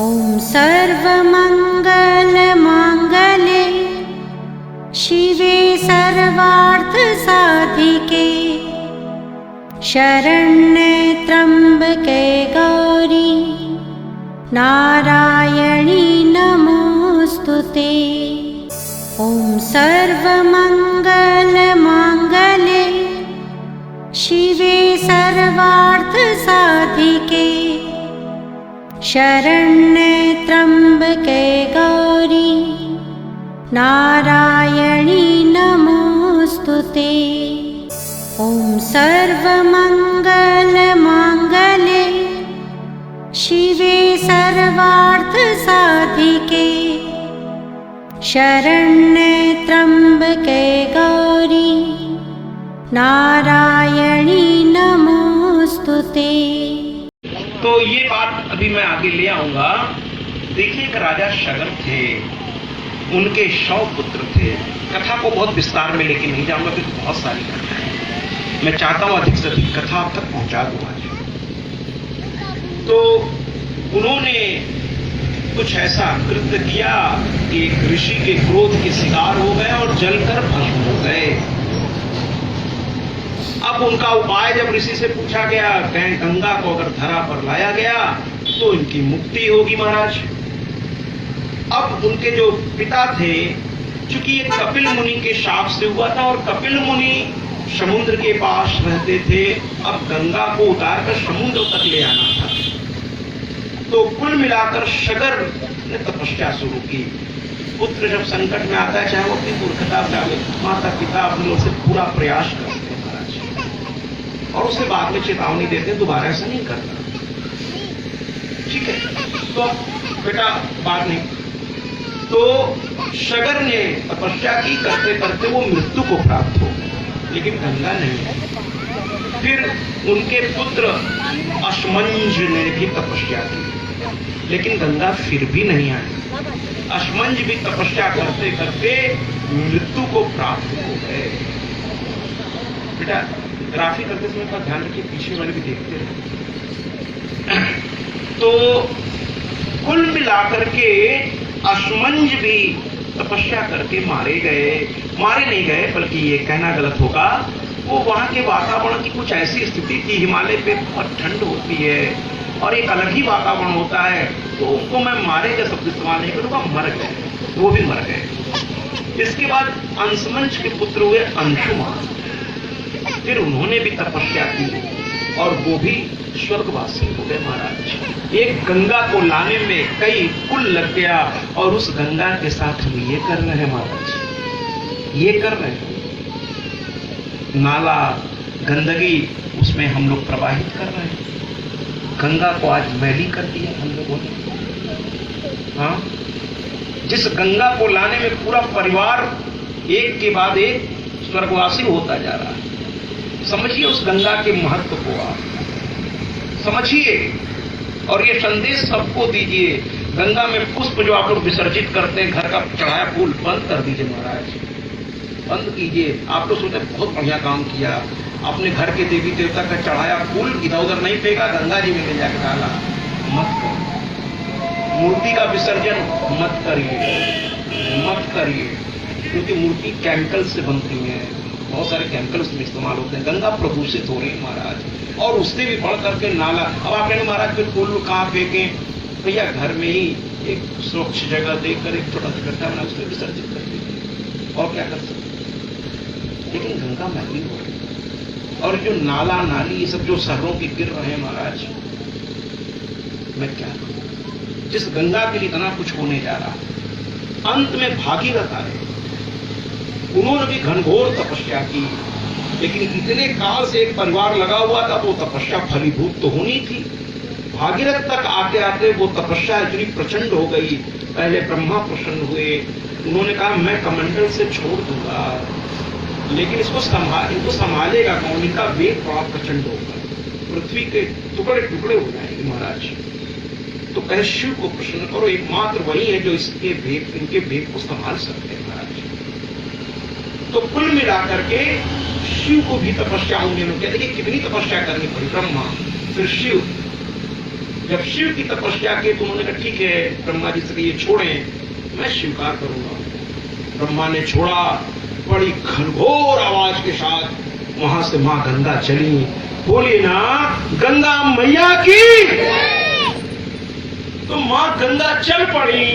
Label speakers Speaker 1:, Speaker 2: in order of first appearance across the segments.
Speaker 1: ॐ सर्वमङ्गलमाङ्गल्ये शिवे सर्वार्थसाधिके शरण्ये त्र्यम्बके गौरी नारायणी नमोऽस्तुते। ॐ सर्वमङ्गलमाङ्गल्ये शिवे सर्वार्थसाधिके शरण्ये त्र्यम्बके गौरी नारायणी नमोऽस्तुते। ॐ सर्वमङ्गलमाङ्गल्ये शिवे सर्वार्थसाधिके शरण्ये त्र्यम्बके गौरी नारायणी नमोऽस्तुते।
Speaker 2: तो ये बात अभी मैं आगे ले आऊंगा। देखिए, एक राजा शगर थे, उनके 100 पुत्र थे। कथा को बहुत विस्तार में लेके नहीं जाऊंगा क्योंकि बहुत सारी कथा है। मैं चाहता हूं अधिक से अधिक कथा आप तक पहुंचा दूं आज। तो उन्होंने कुछ ऐसा कृत्य किया कि एक ऋषि के क्रोध के शिकार हो गए और जलकर भस्म हो गए। अब उनका उपाय जब ऋषि से पूछा गया, गंगा को अगर धरा पर लाया गया तो इनकी मुक्ति होगी महाराज। अब उनके जो पिता थे, चूंकि ये कपिल मुनि के शाप से हुआ था और कपिल मुनि समुद्र के पास रहते थे, अब गंगा को उतारकर समुद्र तक ले आना था। तो कुल मिलाकर शगर ने तपस्या शुरू की। पुत्र जब संकट में आता है, चाहे वो अपनी मूर्खता डाले, माता पिता अपनी ओर से पूरा प्रयास करते हैं महाराज, और उसे बाद में चेतावनी देते हैं दोबारा ऐसा नहीं करना। ठीक है, तो बेटा बात नहीं। तो शगर ने तपस्या की, करते करते वो मृत्यु को प्राप्त हो, लेकिन गंगा नहीं। फिर उनके पुत्र अश्मंज ने भी तपस्या की, लेकिन गंगा फिर भी नहीं आई। अश्मंज भी तपस्या करते करते मृत्यु को प्राप्त हो गए। बेटा ग्राफी करते समय का ध्यान रखिए, पीछे वाले भी देखते रहे। तो कुल मिलाकर के अश्मंज भी तपस्या करके मारे नहीं गए, बल्कि ये कहना गलत होगा, वो वहां के वातावरण की कुछ ऐसी स्थिति थी, हिमालय पे बहुत ठंड होती है और एक अलग ही वातावरण होता है, तो उनको मैं मारे का शब्द इस्तेमाल नहीं करूंगा, मर गए, वो भी मर गए। इसके बाद अंशमंज के पुत्र हुए अंशुमान, फिर उन्होंने भी तपस्या की और वो भी स्वर्गवासी हो गए महाराज। एक गंगा को लाने में कई कुल लग गया, और उस गंगा के साथ हम ये कर रहे हैं महाराज, ये कर रहे हैं। नाला गंदगी उसमें हम लोग प्रवाहित कर रहे हैं। गंगा को आज मैली कर दिया हम लोगों ने। हाँ, जिस गंगा को लाने में पूरा परिवार एक के बाद एक स्वर्गवासी होता जा रहा है। समझिए उस गंगा के महत्व को, आप समझिए और ये संदेश सबको दीजिए। गंगा में पुष्प जो आप लोग विसर्जित करते हैं, घर का चढ़ाया फूल बंद कर दीजिए महाराज, बंद कीजिए। आप लोग सोचते बहुत बढ़िया काम किया, अपने घर के देवी देवता का चढ़ाया फूल इधर उधर नहीं फेंका, गंगा जी में ले जाकर डाला। मत करिए। मूर्ति का विसर्जन मत करिए, मत करिए, क्योंकि मूर्ति केमिकल से बनती है, बहुत सारे केमिकल उसमें इस्तेमाल होते हैं। गंगा प्रदूषित हो रही है महाराज, और उससे भी बढ़ करके नाला। अब आप कहेंगे महाराज फिर फूल कहाँ फेंकें? भैया घर में ही एक स्वच्छ जगह देखकर एक छोटा सा गड्ढा बना उसमें विसर्जित कर दीजिए, और क्या कर सकते। लेकिन गंगा मैली हो रही, और जो नाला नाली ये सब जो शहरों की गिर रहे हैं महाराज, मैं क्या करूं? जिस गंगा के लिए इतना कुछ होने जा रहा, अंत में भागीरथ आए, उन्होंने भी घनघोर तपस्या की, लेकिन इतने काल से एक परिवार लगा हुआ था, तो तपस्या फलीभूत तो होनी थी। भागीरथ तक आते आते वो तपस्या इतनी प्रचंड हो गई, पहले ब्रह्मा प्रसन्न हुए, उन्होंने कहा मैं कमंडल से छोड़ दूंगा, लेकिन इनको संभालेगा कौन? इनका वेग बड़ा प्रचंड होगा, पृथ्वी के टुकड़े टुकड़े हो जाएंगे महाराज। तो कहे शिव को प्रसन्न करो, एकमात्र वही है जो इनके वेग को संभाल सकते हैं महाराज। तो कुल मिलाकर के शिव को भी तपस्या उन्होंने कहते कि कितनी तपस्या करनी पड़ी, ब्रह्मा फिर शिव, जब शिव की तपस्या की तो उन्होंने कहा ठीक है, ब्रह्मा जी से ये छोड़ें, मैं स्वीकार करूंगा। ब्रह्मा ने छोड़ा, बड़ी घनघोर आवाज के साथ वहां से मां गंगा चली। बोलिए ना गंगा मैया की। तो मां गंगा चल पड़ी,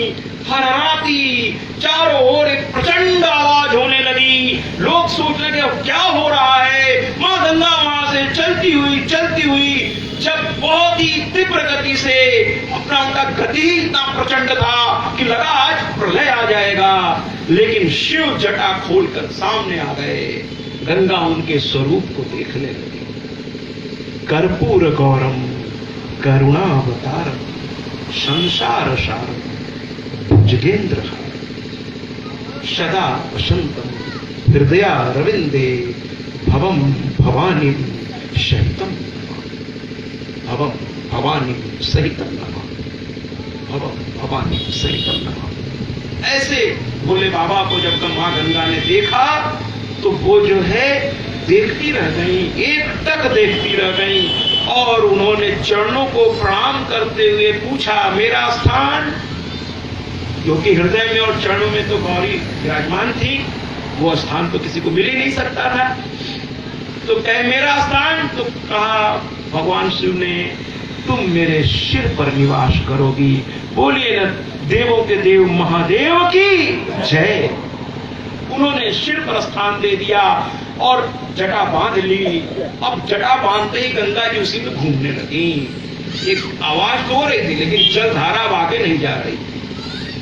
Speaker 2: हराती, चारों ओर एक प्रचंड आवाज होने लगी। लोग सोचने लगे अब क्या हो रहा है। मां गंगा वहां से चलती हुई जब बहुत ही तीव्र गति से, अपना उनका गति इतना प्रचंड था कि लगा आज प्रलय आ जाएगा, लेकिन शिव जटा खोलकर सामने आ गए। गंगा उनके स्वरूप को देखने लगी। कर्पूर गौरम करुणावतारम संसार सारम जगेंद्र सदा वसंतम हृदया रविंदे भवम भवानी सहितम भवम भवानी सहितम नमः, भवम भवानी सहितम नमः। ऐसे भोले बाबा को जब मां गंगा ने देखा तो वो जो है देखती रह गई, एक तक देखती रह गई, और उन्होंने चरणों को प्रणाम करते हुए पूछा मेरा स्थान, क्योंकि हृदय में और चरणों में तो गौरी विराजमान थी, वो स्थान तो किसी को मिल ही नहीं सकता था। तो कहे मेरा स्थान, तो कहा भगवान शिव ने तुम मेरे सिर पर निवास करोगी। बोलिए न देवों के देव महादेव की जय। उन्होंने सिर पर स्थान दे दिया और जटा बांध ली। अब जटा बांधते ही गंगा जी उसी में घूमने लगी। एक आवाज तो हो रही थी लेकिन जल धारा आगे नहीं जा रही,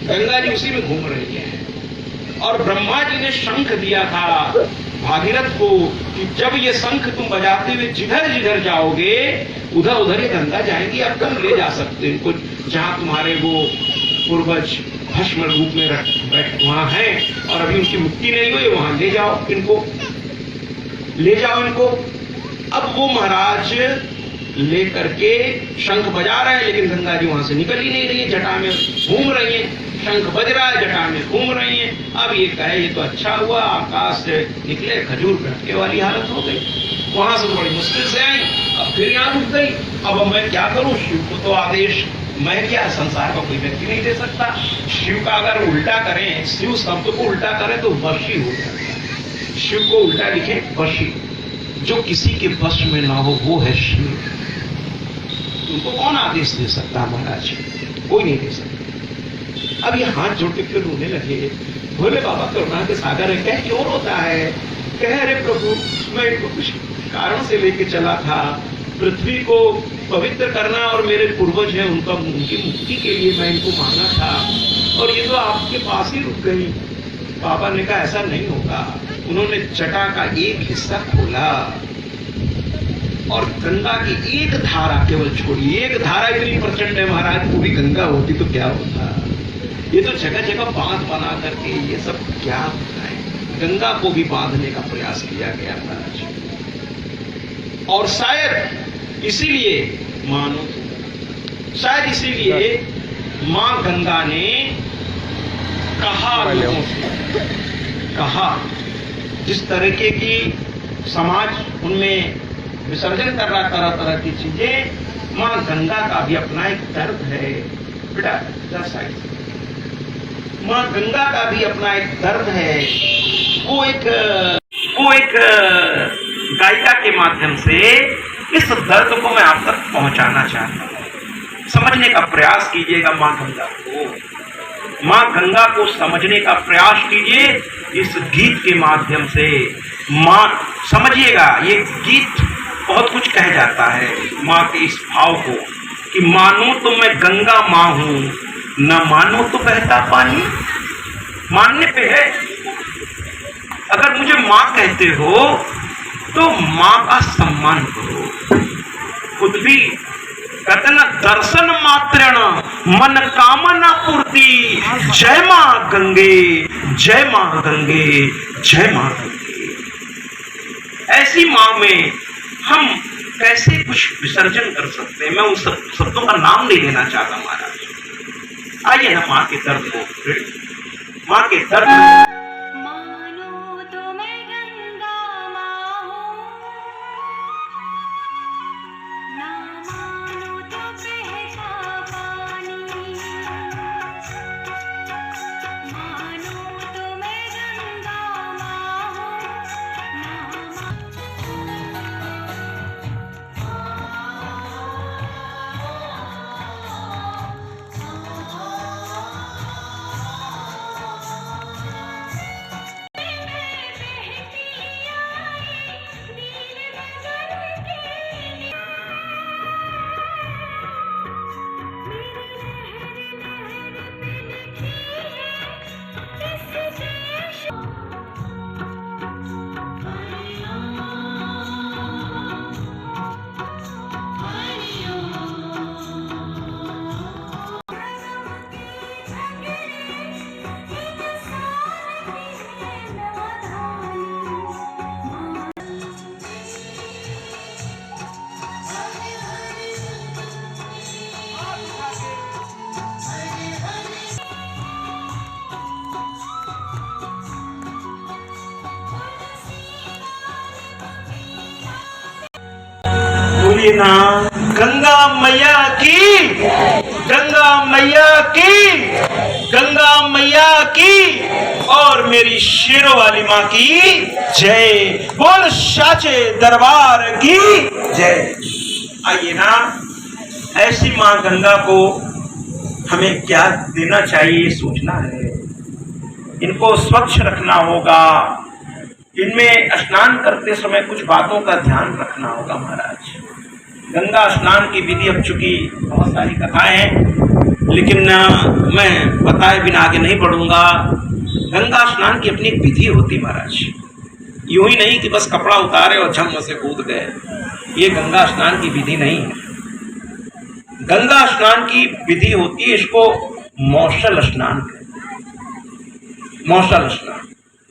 Speaker 2: गंगा जी उसी में घूम रही है। और ब्रह्मा जी ने शंख दिया था भागीरथ को कि जब ये शंख तुम बजाते हुए जिधर जिधर जाओगे उधर उधर ही गंगा जाएंगी, अब तुम ले जा सकते इनको, जहां तुम्हारे वो पूर्वज भस्म रूप में वहां है और अभी उनकी मुक्ति नहीं हुई, वहां ले जाओ इनको, ले जाओ इनको। अब वो महाराज ले करके शंख बजा रहे हैं, लेकिन गंगा जी वहां से निकल ही नहीं रही है, जटा में घूम रही है। शंख बज रहा है, जटा में घूम रही है। अब ये कहे ये तो अच्छा हुआ, आकाश से निकले खजूर लटके वाली हालत हो गई। वहां से तो बड़ी मुश्किल से आई, अब फिर यहाँ रुक गई। अब मैं क्या करूं, शिव को तो आदेश, मैं क्या, संसार का कोई व्यक्ति नहीं दे सकता। शिव का अगर उल्टा करें, शिव शब्द को उल्टा करें तो वशी हो जाता है। शिव को उल्टा लिखे वशी, जो किसी के वश में ना हो वो है शिव। तुमको कौन आदेश दे सकता महाराज, कोई नहीं दे सकता। अब ये हाथ जोड़ के फिर रोने लगे। भोले बाबा करुणा के सागर है, कह क्यों रोता है। कह अरे प्रभु मैं इनको कुछ कारण से लेके चला था, पृथ्वी को पवित्र करना, और मेरे पूर्वज हैं उनका, उनकी मुक्ति के लिए मैं इनको मांगा था, और ये तो आपके पास ही रुक गई। बाबा ने कहा ऐसा नहीं होगा। उन्होंने जटा का एक हिस्सा खोला और गंगा की एक धारा केवल छोड़ी। एक धारा इतनी प्रचंड है महाराज, पूरी गंगा होती तो क्या होता। ये तो जगह जगह बांध बना करके ये सब क्या होता है। गंगा को भी बांधने का प्रयास किया गया महाराज, और शायद इसीलिए मानो, शायद इसीलिए मां गंगा ने कहा लोगों से, कहा जिस तरीके की समाज उनमें विसर्जन कर रहा तरह तरह की चीजें, मां गंगा का भी अपना एक दर्द है बेटा, मां गंगा का भी अपना एक दर्द है। वो एक गायिका के माध्यम से इस दर्द को मैं आप तक पहुंचाना चाहता हूं। समझने का प्रयास कीजिएगा मां गंगा को, मां गंगा को समझने का प्रयास कीजिए इस गीत के माध्यम से। मां समझिएगा, ये गीत बहुत कुछ कह जाता है मां के इस भाव को कि मानो तो मैं गंगा मां हूं, न मानो तो बहता पानी। मानने पे है, अगर मुझे मां कहते हो तो मां का सम्मान करो। खुद भी कहते ना, दर्शन मात्रेण मन कामना पूर्ति। जय मां गंगे, जय मां गंगे, जय मां गंगे। ऐसी मां में हम कैसे कुछ विसर्जन कर सकते हैं। मैं उन शब्दों का नाम नहीं लेना चाहता महाराज। आइए ना मां के दर्द को, मां के दर्द
Speaker 1: मानो तो मैं गंगा मां हूं, ना मानो तो बहता
Speaker 2: आइए ना, गंगा मैया की, गंगा मैया की, गंगा मैया की और मेरी शेरों वाली माँ की जय। बोल साचे दरबार की जय। आइए ना, ऐसी माँ गंगा को हमें क्या देना चाहिए सोचना है। इनको स्वच्छ रखना होगा, इनमें स्नान करते समय कुछ बातों का ध्यान रखना होगा महाराज। गंगा स्नान की विधि, अब चूंकि बहुत सारी कथाएं हैं, लेकिन मैं बताए बिना आगे नहीं बढ़ूंगा। गंगा स्नान की अपनी एक विधि होती महाराज, यूं ही नहीं कि बस कपड़ा उतारे और झम से कूद गए। ये गंगा स्नान की विधि नहीं है। गंगा स्नान की विधि होती है, इसको मौसल स्नान कहते हैं। मौसल स्नान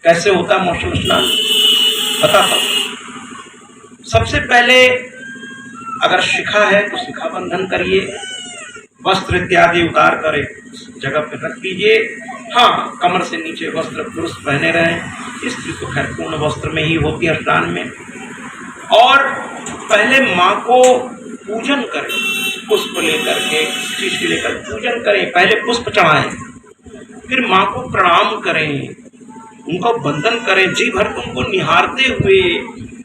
Speaker 2: कैसे होता है? मौसल स्नान बताता हूं। सबसे पहले अगर शिखा है तो शिखा बंधन करिए, वस्त्र इत्यादि उतार कर एक जगह पर रख दीजिए। हाँ, कमर से नीचे वस्त्र पुरुष पहने रहें। स्त्री तो खैर पूर्ण वस्त्र में ही होती है स्नान में। और पहले माँ को पूजन करें, पुष्प लेकर के, चीज के लेकर पूजन करें। पहले पुष्प चढ़ाएं, फिर माँ को प्रणाम करें, उनको वंदन करें, जी भर तुमको निहारते हुए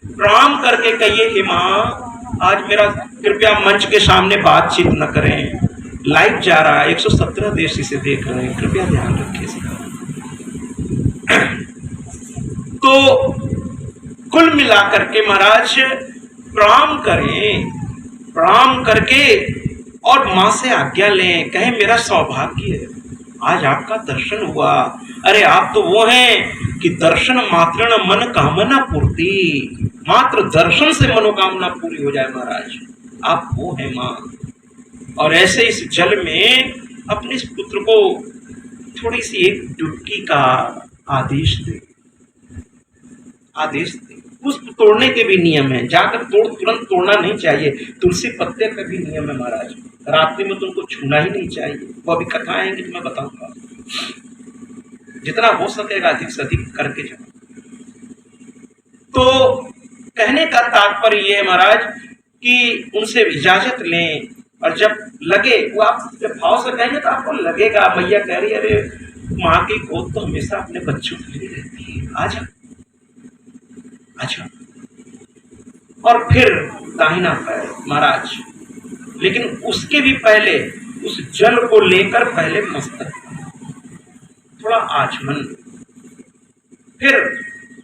Speaker 2: प्रणाम करके कहिए कि माँ आज मेरा कृपया मंच के सामने बातचीत न करें, लाइव जा रहा है, 117 देश इसे देख रहे हैं, कृपया ध्यान रखिए इसका। तो कुल मिलाकर के महाराज प्रणाम करें, प्रणाम करके और माँ से आज्ञा लें, कहें मेरा सौभाग्य है आज आपका दर्शन हुआ। अरे आप तो वो हैं कि दर्शन मात्र मन कामना पूर्ति, मात्र दर्शन से मनोकामना पूरी हो जाए महाराज, आप वो हैं माँ। और ऐसे इस जल में अपने इस पुत्र को थोड़ी सी एक डुबकी का आदेश दे, आदेश दे। पुष्प तोड़ने के भी नियम है, जाकर तुरंत तोड़ना नहीं चाहिए। तुलसी पत्ते का भी नियम है महाराज, रात्रि में तुमको छूना ही नहीं चाहिए। वो अभी कथाएं हैं कि मैं बताऊंगा, जितना हो सकेगा अधिक से अधिक करके जाओ। तो कहने का तात्पर्य ये है महाराज कि उनसे इजाजत लें, और जब लगे वो आप जब भाव से कहेंगे तो आपको लगेगा मैया कह रही अरे माँ की गोद तो हमेशा अपने बच्चों के लिए रहती है, आजा अच्छा। और फिर दाहिना पैर महाराज, लेकिन उसके भी पहले उस जल को लेकर पहले मस्तक थोड़ा आचमन, फिर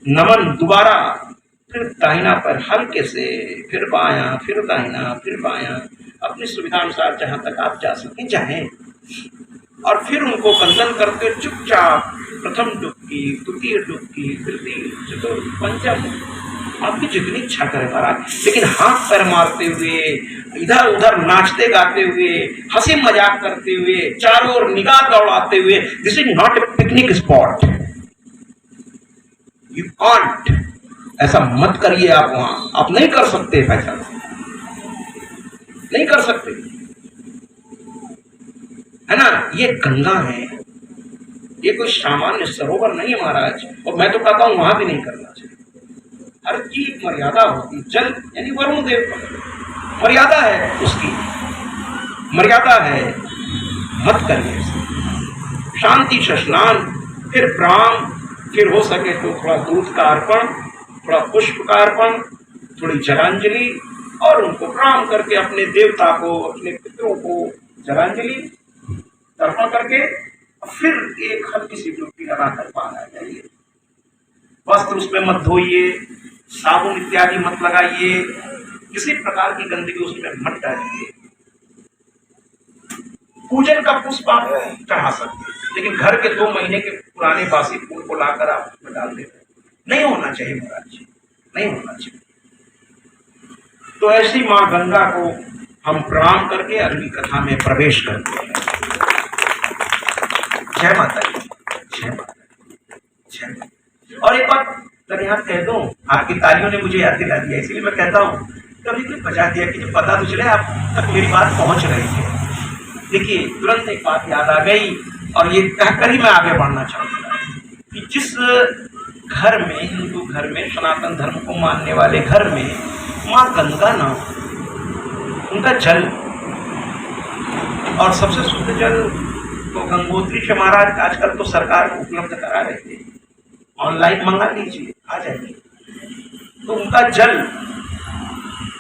Speaker 2: नमन दोबारा, फिर दाहिना पैर हल्के से, फिर बायां, फिर दाहिना, फिर बायां, अपनी सुविधा अनुसार जहां तक आप जा सकें जाएं। और फिर उनको वंदन करके चुपचाप प्रथम डुबकी, द्वितीय डुबकी, तृतीय, चतुर्थ, पंचम, आपकी जितनी इच्छा करे महाराज, लेकिन हाथ पैर मारते हुए, इधर उधर नाचते गाते हुए, हंसी मजाक करते हुए, चारों ओर निगाह दौड़ाते हुए। This is not a picnic spot, you can't, ऐसा मत करिए आप वहां, आप नहीं कर सकते, ऐसा नहीं कर सकते, है ना। ये गंगा है, ये कोई सामान्य सरोवर नहीं है महाराज। और मैं तो कहता हूं वहां भी नहीं करना चाहिए, हर चीज मर्यादा होती। जल यानी वरुण देव का मर्यादा है, उसकी मर्यादा है, मत करिए। शांति से स्नान, फिर प्रणाम, फिर हो सके तो थोड़ा दूध का अर्पण, थोड़ा पुष्प का अर्पण, थोड़ी जलांजलि, और उनको प्रणाम करके अपने देवता को, अपने पितरों को जलांजलि तर्पण करके फिर एक हल्की सी डुबकी लगाकर बाहर आ जाइए। वस्त्र उसमें मत धोइए, साबुन इत्यादि मत लगाइए, किसी प्रकार की गंदगी उसमें मत डालिए। पूजन का पुष्प आप चढ़ा सकते, लेकिन घर के 2 महीने के पुराने बासी फूल को लाकर आप उसमें डाल देते, नहीं होना चाहिए महाराज, नहीं होना चाहिए। तो ऐसी माँ गंगा को हम प्रणाम करके अगली कथा में प्रवेश करते हैं। जय माता दी, जय माता दी, जय माता दी। और एक बात अगर यहाँ कह दूं, आपकी तालियों ने मुझे याद दिला दिया, इसलिए मैं कहता हूँ कभी कोई बजा दिया कि जब पता तो चले आप तक मेरी बात पहुंच रही है। देखिए तुरंत एक बात याद आ गई, और ये कहकर ही मैं आगे बढ़ना चाहूँगा कि जिस घर में, हिंदू घर में, सनातन धर्म को मानने वाले घर में माँ गंगा ना हो, उनका जल, और सबसे शुद्ध जल तो गंगोत्री से महाराज आजकल तो सरकार उपलब्ध करा रही है, ऑनलाइन मंगा लीजिए आ जाएगी। तो उनका जल,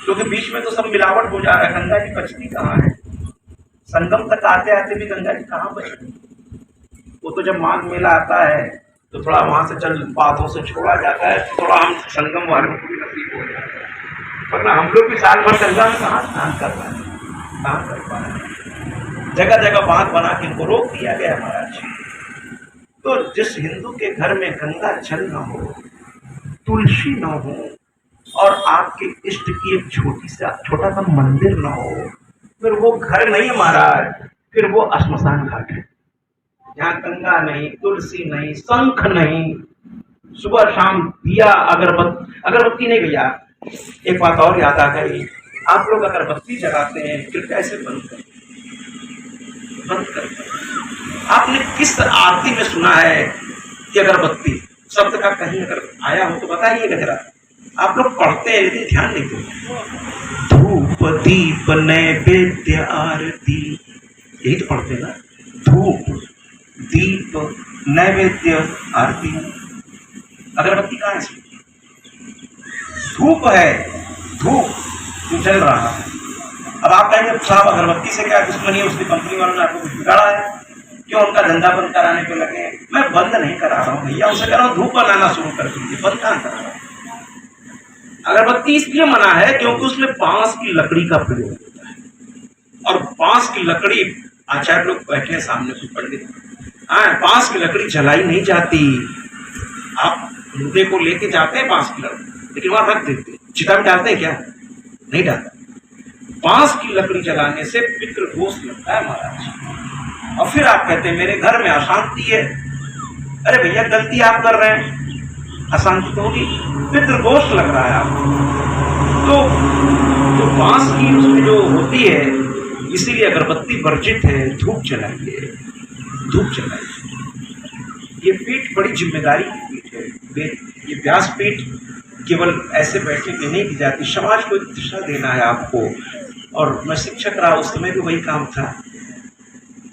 Speaker 2: क्योंकि बीच में तो सब मिलावट हो जा रहा है, गंगा जी बचती कहाँ है? संगम तक आते आते भी गंगा जी कहाँ बचती? वो तो जब माघ मेला आता है तो थोड़ा वहां से जल बातों से छोड़ा जाता है, तो थोड़ा हम संगम वालों को भी नसीब हो जाता है, वरना हम लोग भी साल भर गंगा में कहाँ स्नान कर पाए, कहाँ कर पाए। जगह जगह बांध बना के इनको रोक दिया गया महाराज। तो जिस हिंदू के घर में गंगा जल न हो, तुलसी न हो, और आपके इष्ट की एक छोटा सा मंदिर न हो, फिर वो घर नहीं है महाराज, फिर वो श्मशान घाट है। यहाँ गंगा नहीं, तुलसी नहीं, शंख नहीं, सुबह शाम दिया अगरबत्ती नहीं भैया। एक बात और याद आ गई, आप लोग अगरबत्ती जलाते हैं, फिर कैसे बंद करते? आपने किस आरती में सुना है कि अगरबत्ती शब्द का कहीं अगर आया हो तो बताइएगा जरा। आप लोग पढ़ते हैं लेकिन ध्यान नहीं देते। धूप दीप नैवेद्य आरती, यही तो पढ़ते ना, धूप दीप नैवेद्य आरती। अगरबत्ती कहाँ है? धूप है, धूप जो जल रहा है। अब आप कहेंगे साहब अगरबत्ती से क्या दुश्मनी है, उसकी कंपनी वालों ने आपको कुछ बिगाड़ा है, क्यों उनका धंधा बंद कराने पे लगे? मैं बंद नहीं करा रहा हूँ भैया, उनसे कह रहा हूँ धूप बनाना शुरू कर दीजिए, बंद कहाँ करा रहा हूँ। अगरबत्ती इसलिए मना है क्योंकि उसमें बांस की लकड़ी का प्रयोग होता है, और बांस की लकड़ी, आचार्य लोग बैठे हैं सामने कुछ पंडित, हाँ, बांस की लकड़ी जलाई नहीं जाती। आप मुर्दे को लेके जाते हैं बांस की लकड़ी, लेकिन वहां रख देते, चिता में डालते हैं क्या? नहीं डालते। बांस की लकड़ी जलाने से पितृ दोष लगता है महाराज। और फिर आप कहते हैं मेरे घर में अशांति है। अरे भैया गलती आप कर रहे हैं, अशांति तो होगी, पितृ दोष लग रहा है आपको। तो जो बांस की उसमें जो होती है, इसीलिए अगरबत्ती वर्जित है। धूप जलाइए, धूप जलाइए। ये पीठ बड़ी जिम्मेदारी की पीठ है। ये व्यास पीठ केवल ऐसे बैठे के नहीं दी जाती, समाज को एक दिशा देना है आपको। और मैं शिक्षक रहा, उस समय भी वही काम था,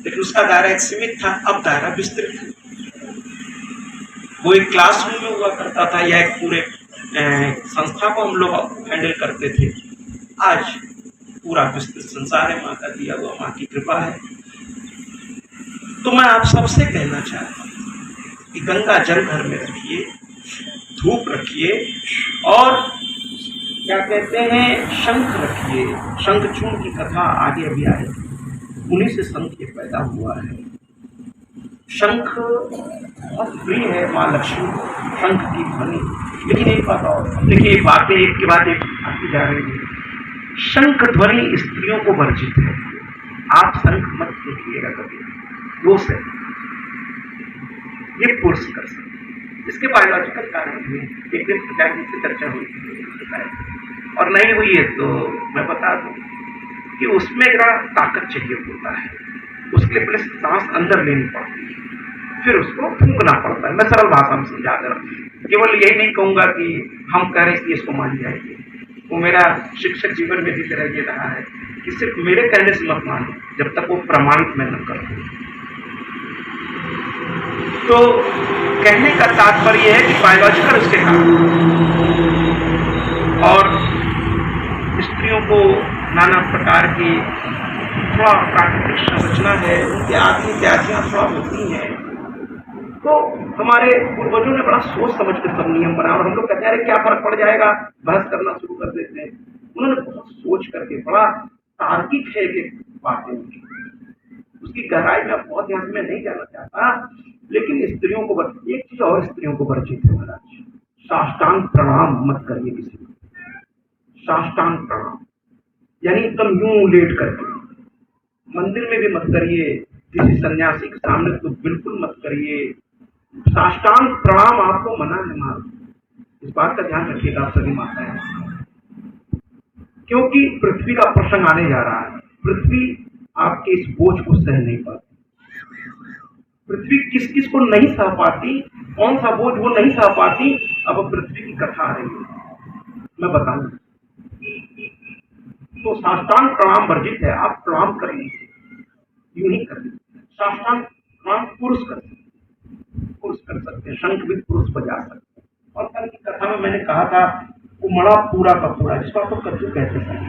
Speaker 2: लेकिन उसका दायरा एक सीमित था, अब दायरा विस्तृत है। वो एक क्लासरूम में हुआ करता था या एक पूरे संस्था को हम लोग हैंडल करते थे। आज पूरा विस्तृत संसार है, माँ का दिया हुआ, माँ की कृपा है। तो मैं आप सबसे कहना चाहता हूँ कि गंगा जल घर में रखिए, धूप रखिए, और क्या कहते हैं, शंख रखिए। शंखचूर्ण की कथा आगे अभी आएगी, उन्हीं से शंख ये पैदा हुआ है। शंख बहुत प्रिय है माँ लक्ष्मी को, शंख की ध्वनि। लेकिन एक बात और, देखिए बातें एक के बाद एक आती जा रही है। शंख ध्वनि स्त्रियों को वर्जित है, आप शंख मत देखिएगा कभी, वो से ये पुरुष कर सकते। इसके बायोलॉजिकल कारण भी एक दिन पिताजी से चर्चा हुई और नहीं हुई है तो मैं बता दूं कि उसमें जरा ताकत चाहिए होता है, उसके लिए पहले सांस अंदर लेनी पड़ती है, फिर उसको फूंकना पड़ता है। मैं सरल भाषा में समझा कर, केवल यही नहीं कहूंगा कि हम कह रहे हैं इसलिए इसको मान जाएंगे। वो मेरा शिक्षक जीवन में भी तरह ये रहा है कि सिर्फ मेरे कहने से मत मानो जब तक वो प्रमाणित मैं न कर दूं। तो कहने का तात्पर्य है कि बायोलॉजिकल उसके कारण, और स्त्रियों को नाना प्रकार की थोड़ा प्राकृतिक संरचना है, उनके आदमी त्याजियां थोड़ा होती हैं। तो हमारे पूर्वजों ने बड़ा सोच समझ कर सब नियम बनाया, और हम लोग कहते हैं क्या फर्क पड़ जाएगा, बहस करना शुरू कर देते हैं। उन्होंने बहुत सोच करके, बड़ा तार्किक है ये बातें, उसकी गहराई में बहुत ध्यान में नहीं जाना चाहता। लेकिन स्त्रियों को एक चीज और स्त्रियों को वर्जित है महाराज, साष्टांग प्रणाम मत करिए किसी को। साष्टांग प्रणाम यानी एकदम यूं लेट करके, मंदिर में भी मत करिए, किसी सन्यासी के सामने तो बिल्कुल मत करिए। साष्टांग प्रणाम आपको मना है मां, इस बात का ध्यान रखिएगा आप सभी माताएं, क्योंकि पृथ्वी का प्रसंग आने जा रहा है। पृथ्वी आपके इस बोझ को सह नहीं पाती। पृथ्वी किस किस को नहीं सह पाती, कौन सा बोझ वो नहीं सह पाती, अब पृथ्वी की कथा आ रही है, मैं बताऊं। तो साष्टांग प्रणाम वर्जित है, आप प्रणाम कर लीजिए, यूं ही कर लीजिए। साष्टांग प्रणाम पुरुष कर सकते हैं, शंख भी पुरुष बजा सकते हैं। और कल की कथा में मैंने कहा था कुमड़ा पूरा का पूरा, जिसको आप कद्दू कहते हैं,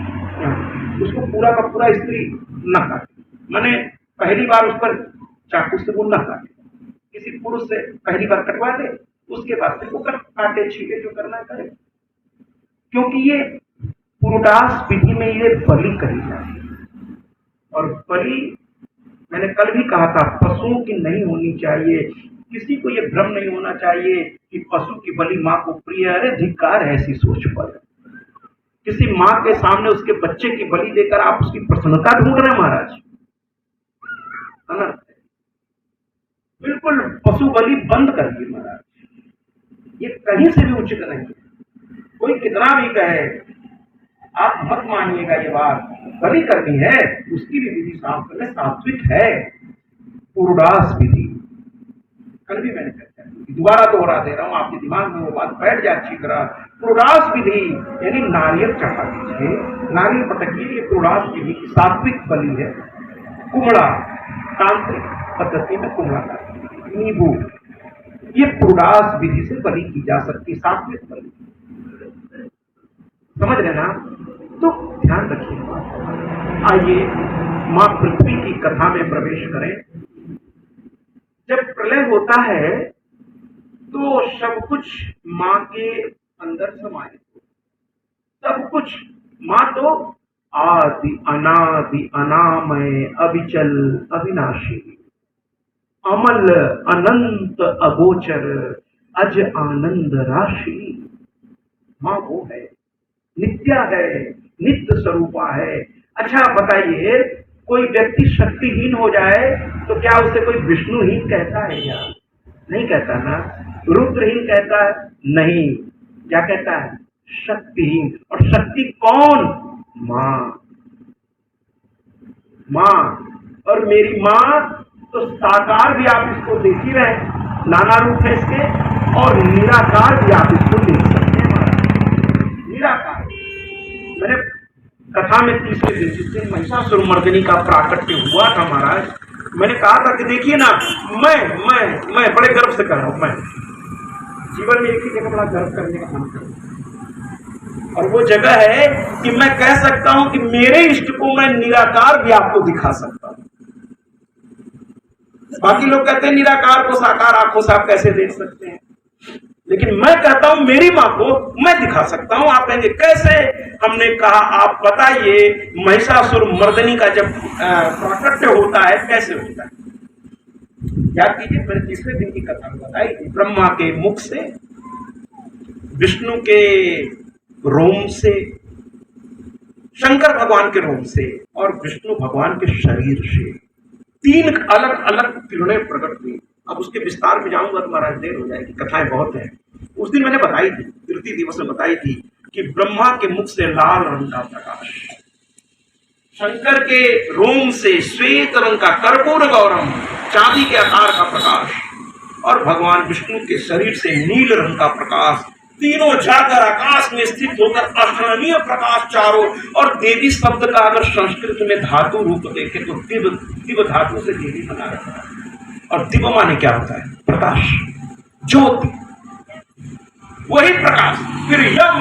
Speaker 2: उसको पूरा का पूरा स्त्री न काटे, मैंने पहली बार उस पर चाकू से वो न काटे, किसी पुरुष से पहली बार कटवा दे, उसके बाद से वो काटे छीले जो करना करे, क्योंकि ये पुरुडास विधि में ये बलि कही जाती है। और बलि मैंने कल भी कहा था पशुओं की नहीं होनी चाहिए, किसी को ये भ्रम नहीं होना चाहिए कि पशु की बलि माँ को प्रिय है। अरे धिक्कार है ऐसी सोच पर। किसी माँ के सामने उसके बच्चे की बलि देकर आप उसकी प्रसन्नता ढूंढ रहे हैं महाराज, अनर्थ है। बिल्कुल पशु बलि बंद कर दी महाराज, ये कहीं से भी उचित नहीं है। कोई कितना भी कहे आप मत मानिएगा, ये बात बलि करनी है उसकी भी विधि शास्त्र में सात्विक है, पुरुडास विधि। कल भी मैंने चर्चा की, दोबारा दोहरा दे रहा हूं, आपके दिमाग में वो बात बैठ जाए अच्छी तरह। पुरुडास विधि यानी नारियल चढ़ा दीजिए, नारियल पटकिए, ये पुरुडास विधि की सात्विक बलि है। कुमड़ा तांत्रिक पद्धति में कुमड़ा का नींबू, ये पुरुडास विधि से बलि की जा सकती, सात्विक बलि, समझ रहे ना? तो ध्यान रखिए। आइए मां पृथ्वी की कथा में प्रवेश करें। जब प्रलय होता है तो सब कुछ मां के अंदर समाहित हो, सब कुछ। मां तो आदि अनादि अनामय अविचल अविनाशी अमल अनंत अगोचर अज आनंद राशि। मां वो है, नित्या है, नित्य स्वरूपा है। अच्छा बताइए, कोई व्यक्ति शक्तिहीन हो जाए तो क्या उसे कोई विष्णुहीन कहता है या नहीं कहता ना? रुद्रहीन कहता है? नहीं, क्या कहता है? शक्तिहीन। और शक्ति कौन? मां। मां और मेरी मां तो साकार भी आप इसको देख ही रहे, नाना रूप है इसके, और निराकार भी आप इसको देख सकते हैं महाराज, निराकार। मैंने कथा में तीसरे दिन जिस दिन महिषासुरमर्दिनी का प्राकट्य हुआ था महाराज, मैंने कहा था कि देखिए ना, मैं बड़े गर्व से कर रहा हूं, मैं जीवन में एक ही जगह बड़ा गर्व करने का मन करता हूं, और वो जगह है कि मैं कह सकता हूं कि मेरे इष्ट को मैं निराकार भी आपको दिखा सकता हूं। बाकी लोग कहते हैं निराकार को साकार आंखों से आप कैसे देख सकते हैं, लेकिन मैं कहता हूं मेरी मां को मैं दिखा सकता हूं। आप कहेंगे कैसे? हमने कहा आप बताइए, महिषासुरमर्दिनी का जब प्राकट्य होता है कैसे होता है? याद कीजिए, मैंने तीसरे दिन की कथा बताई थी। ब्रह्मा के मुख से, विष्णु के रोम से, शंकर भगवान के रोम से और विष्णु भगवान के शरीर से तीन अलग अलग किरणें प्रकट हुई। अब उसके विस्तार में जाऊंगा तो महाराज देर हो जाएगी, कथाएं बहुत हैं। उस दिन मैंने बताई थी, तृतीय दिवस में बताई थी कि ब्रह्मा के मुख से लाल रंग का प्रकाश, शंकर के रोम से श्वेत रंग का कर्पूर गौरम चांदी के आकार का प्रकाश, और भगवान विष्णु के शरीर से नील रंग का प्रकाश, तीनों जाकर आकाश में स्थित होकर अष्टनीय प्रकाश चारों। और देवी शब्द का अगर संस्कृत में धातु रूप देखे तो दिव धातु से देवी बना रहता है। और दिव माने क्या होता है? प्रकाश, ज्योति, वही प्रकाश। फिर यम,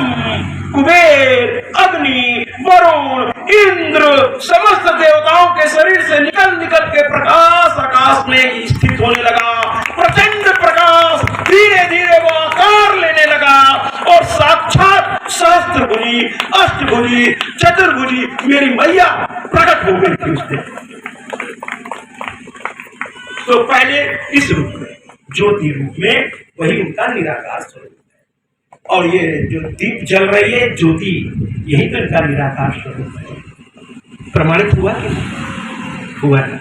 Speaker 2: कुबेर, अग्नि, वरुण, इंद्र, समस्त देवताओं के शरीर से निकल निकल के प्रकाश आकाश में स्थित होने लगा। प्रचंड प्रकाश धीरे धीरे वो आकार लेने लगा और साक्षात सहस्त्रभुजी, अष्टभुजी, चतुर्भुजी मेरी मैया प्रकट हो गई थी उससे। तो पहले इस रूप में, ज्योति रूप में, वही उनका निराकार स्वरूप है। और ये जो दीप जल रही है ज्योति, यही तो इनका निराकार स्वरूप है। प्रमाणित हुआ कि हुआ ना?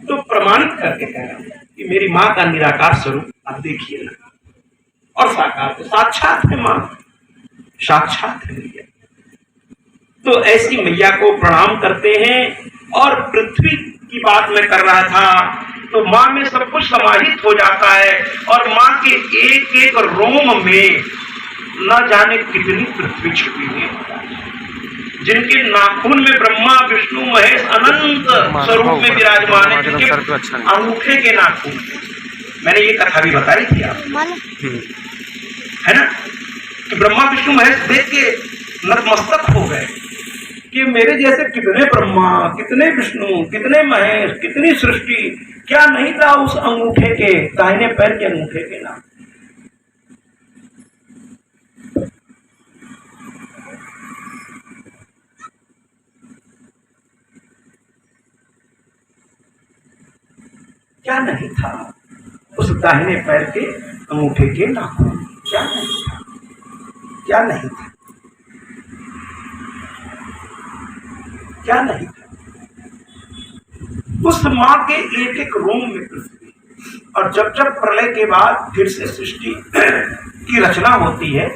Speaker 2: तो प्रमाणित करके कह रहा हूं कि मेरी मां का निराकार स्वरूप आप देखिए ना, और साकार तो साक्षात है मां, साक्षात है मैया। तो ऐसी मैया को प्रणाम करते हैं। और पृथ्वी की बात मैं कर रहा था, तो मां में सब कुछ समाहित हो जाता है, और मां के एक एक रोम में न जाने कितनी पृथ्वी छुपी हुई है। जिनके नाखून में ब्रह्मा विष्णु महेश अनंत स्वरूप में विराजमान है, जिनके अंगूठे के नाखून। मैंने ये कथा भी बताई थी आप, है ना, कि ब्रह्मा विष्णु महेश देख के नतमस्तक हो गए कि मेरे जैसे कितने ब्रह्मा, कितने विष्णु, कितने महेश, कितनी सृष्टि, क्या नहीं था उस अंगूठे के, दाहिने पैर के अंगूठे के नाम। क्या नहीं था उस दाहिने पैर के अंगूठे के नाखून, क्या नहीं था, क्या नहीं था, क्या नहीं था। उस मां के एक एक रोम में पृथ्वी, और जब जब प्रलय के बाद फिर से सृष्टि की रचना होती है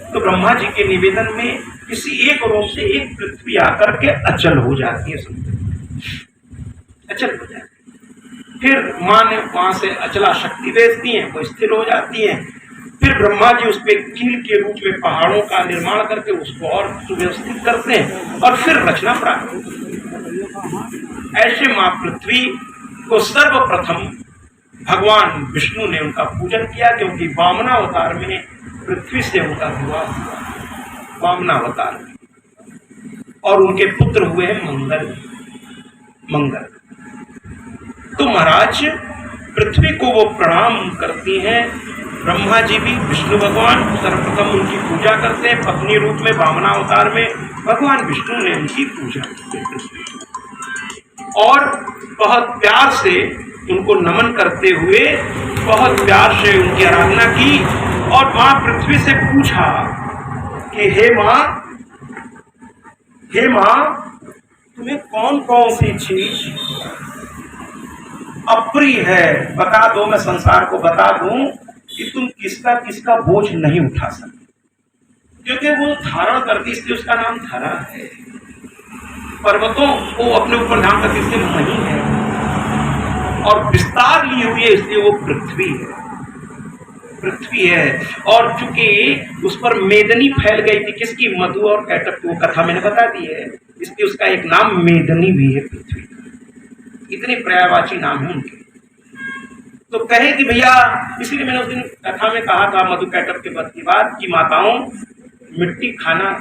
Speaker 2: तो ब्रह्मा जी के निवेदन में किसी एक रोम से एक पृथ्वी आकर के अचल हो जाती है, अचल हो जाती है। फिर मां ने वहां से अचला शक्ति भेजती है, वो स्थिर हो जाती है। फिर ब्रह्मा जी उस पर कील के रूप में पहाड़ों का निर्माण करके उसको और सुव्यवस्थित करते हैं और फिर रचना प्राप्त होती है। ऐसे मां पृथ्वी को सर्वप्रथम भगवान विष्णु ने उनका पूजन किया, क्योंकि वामनावतार में पृथ्वी से उनका विवाह हुआ, वामनावतार में, और उनके पुत्र हुए हैं मंगल। तो महाराज पृथ्वी को वो प्रणाम करती हैं, ब्रह्मा जी भी, विष्णु भगवान सर्वप्रथम उनकी पूजा करते हैं, पत्नी रूप में वामनावतार में भगवान विष्णु ने उनकी पूजा की पृथ्वी, और बहुत प्यार से उनको नमन करते हुए बहुत प्यार से उनकी आराधना की, और मां पृथ्वी से पूछा कि हे मां, तुम्हें कौन कौन सी चीज अप्रिय है, बता दो, मैं संसार को बता दूं कि तुम किसका किसका बोझ नहीं उठा सकते, क्योंकि वो धारण करती, इसलिए उसका नाम धरा है। पर्वतों को अपने ऊपर धारण करती, इसलिए मही है, और विस्तार ली हुई है, इसलिए वो पृथ्वी है। और चूंकि उस पर मेदनी फैल गई थी, किसकी, मधु और कैटप की, वो कथा मैंने बता दी है, इसलिए उसका एक नाम मेदनी भी है पृथ्वी। इतने पर्यायवाची नाम है उनके। तो कहे कि भैया, इसलिए मैंने उस दिन कथा में कहा था मधु कैटप के वध की बात, कि माताओं मिट्टी खाना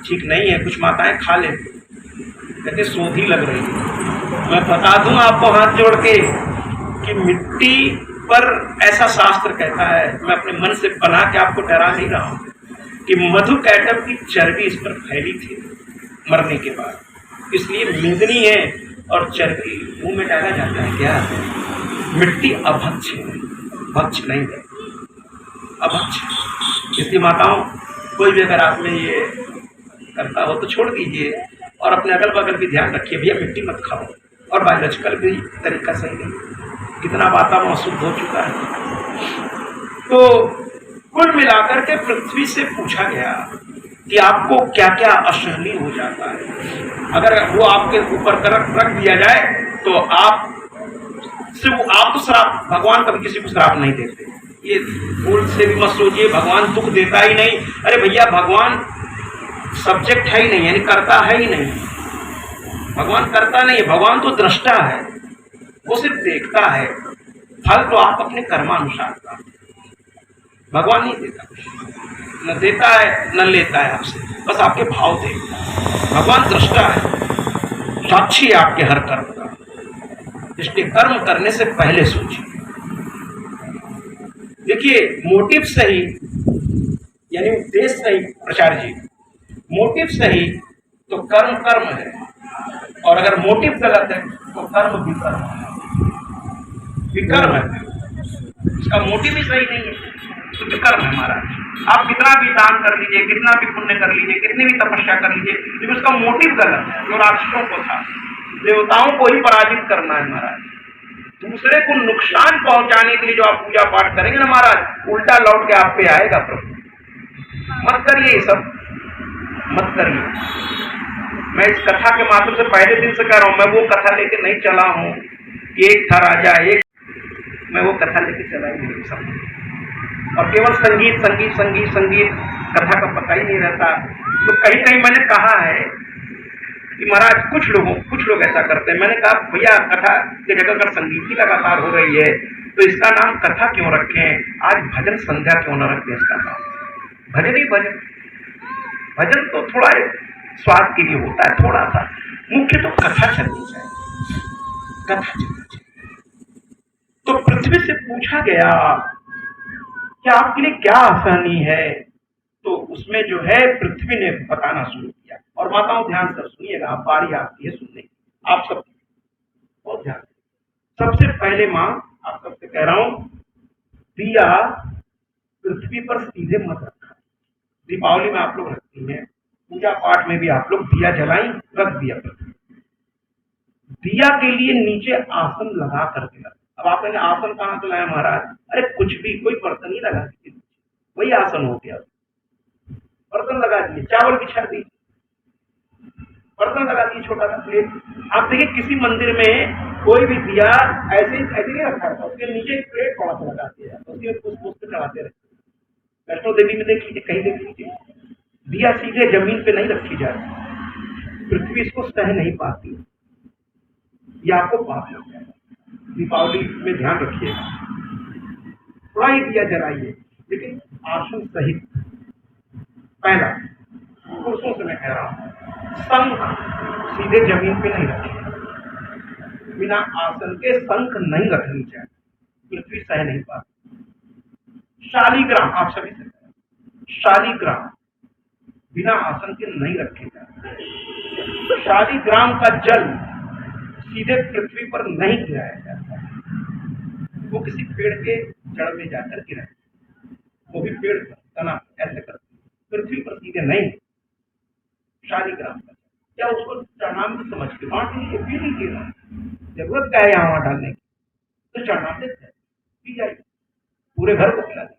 Speaker 2: ठीक नहीं है, कुछ माताएं खा लेती, कहते सोधी लग रही है। मैं बता दूं आपको हाथ जोड़ के कि मिट्टी पर ऐसा शास्त्र कहता है, मैं अपने मन से बना के आपको डरा नहीं रहा हूं, कि मधु कैटप की चर्बी इस पर फैली थी मरने के बाद, इसलिए मेदनी है, और चर्बी मुंह में डाला जाता है। क्या मिट्टी अभक्ष है, भक्ष नहीं है, अभक्ष। इसलिए माताओं, कोई भी अगर आप में ये करता हो तो छोड़ दीजिए, और अपने अगल बगल भी ध्यान रखिए, भैया मिट्टी मत खाओ, और बायोलॉजिकल भी तरीका सही नहीं, कितना वातावरण अशुद्ध हो चुका है। तो कुल मिलाकर के पृथ्वी से पूछा गया कि आपको क्या क्या असहनीय हो जाता है, अगर वो आपके ऊपर रख दिया जाए तो आप तो श्राप, भगवान कभी किसी को श्राप नहीं देते, ये भूल से भी मत सोचिए, भगवान दुख देता ही नहीं। अरे भैया, भगवान सब्जेक्ट है ही नहीं, यानी करता है ही नहीं, भगवान करता नहीं है, भगवान तो दृष्टा है, वो सिर्फ देखता है, फल तो आप अपने कर्मानुसार का, भगवान नहीं देता, न देता है न लेता है आपसे, बस आपके भाव देखता है। भगवान दृष्टा है, साक्षी है आपके हर कर्म का, इसलिए कर्म करने से पहले सोचिए। देखिए, मोटिव सही, यानी उद्देश्य सही, प्रचार जी, मोटिव सही तो कर्म कर्म है, और अगर मोटिव गलत है तो कर्म विकर्म है, विकर्म है, इसका मोटिव ही सही नहीं है तो विकर्म है हमारा। आप कितना भी दान कर लीजिए, कितना भी पुण्य कर लीजिए, कितनी भी तपस्या कर लीजिए, लेकिन उसका मोटिव गलत है। जो राक्षसों को था, देवताओं को ही पराजित करना है महाराज, दूसरे को नुकसान पहुंचाने के लिए जो आप पूजा पाठ करेंगे ना महाराज, उल्टा लौट के आप पे आएगा प्रभु। मत करिए, सब मत करिए। मैं इस कथा के माध्यम से पहले दिन से कह रहा हूं, मैं वो कथा लेके नहीं चला हूं, एक था राजा एक, मैं वो कथा लेके चला ही नहीं सब, और केवल संगीत संगीत संगीत संगीत, कथा का पता ही नहीं रहता। तो कहीं कहीं मैंने कहा है कि महाराज कुछ लोग ऐसा करते हैं। मैंने कहा भैया कथा की जगह अगर संगीत की लगातार हो रही है तो इसका नाम कथा क्यों रखें, आज भजन संध्या क्यों न रखें इसका नाम। भजन ही भजन, भजन तो थोड़ा स्वाद के लिए होता है, थोड़ा सा, मुख्य तो कथा चलनी चाहिए, कथा चलनी चाहिए। तो पृथ्वी से पूछा गया कि आपके लिए क्या आसानी है, तो उसमें जो है पृथ्वी ने बताना शुरू किया। और माताओं ध्यान से सुनिएगा, आप बारी आपकी है सुनने की, आप सब बहुत ध्यान। सबसे पहले मां आप सबसे कह रहा हूं, दिया पृथ्वी पर सीधे मत रखा। दीपावली में आप लोग रखती हैं, पूजा पाठ में भी आप लोग दिया जलाई, रख दिया पृथ्वी। दिया के लिए नीचे आसन लगा करके रख। अब आप कहेंगे आसन कहां से लाया महाराज, अरे कुछ भी, कोई बर्तन ही लगा दीजिए, वही आसन हो गया। बर्तन लगा दिए, चावल बिछा दिए, बर्तन लगा दिए, छोटा सा प्लेट। आप देखिए किसी मंदिर में कोई भी दिया ऐसे नहीं रखा था, उसके नीचे एक प्लेट थोड़ा सा लगा दिया, उसके पुष्प चढ़ाते रहते। वैष्णो देवी में देख लीजिए, कहीं देख लीजिए, दिया सीधे जमीन पे नहीं रखी जाती, पृथ्वी इसको सह नहीं पाती, ये आपको पाप लग जाएगा। दीपावली में ध्यान रखिएगा, थोड़ा ही दिया जलाइए, लेकिन आसन सहित। पहला, पुरुषों से मैं कह रहा हूं, शंख सीधे जमीन पे नहीं रखिए, बिना आसन के शंख नहीं रखनी चाहिए, पृथ्वी सह नहीं पाती। शालिग्राम, आप सभी से कह, शालिग्राम बिना आसन के नहीं रखे जाते। शालिग्राम का जल सीधे पृथ्वी पर नहीं गिराया जाता, वो किसी पेड़ के जड़ में जाकर गिराए, वो भी पेड़ का तना ऐसे करते, पृथ्वी पर सीधे नहीं। शालिग्राम का क्या उसको चरणाम भी समझ के बांट लीजिए, पी लीजिए, जरूरत क्या है यहाँ वहां डालने की, तो चरणाम देते हैं, पी जाइए, पूरे घर को पिला दीजिए,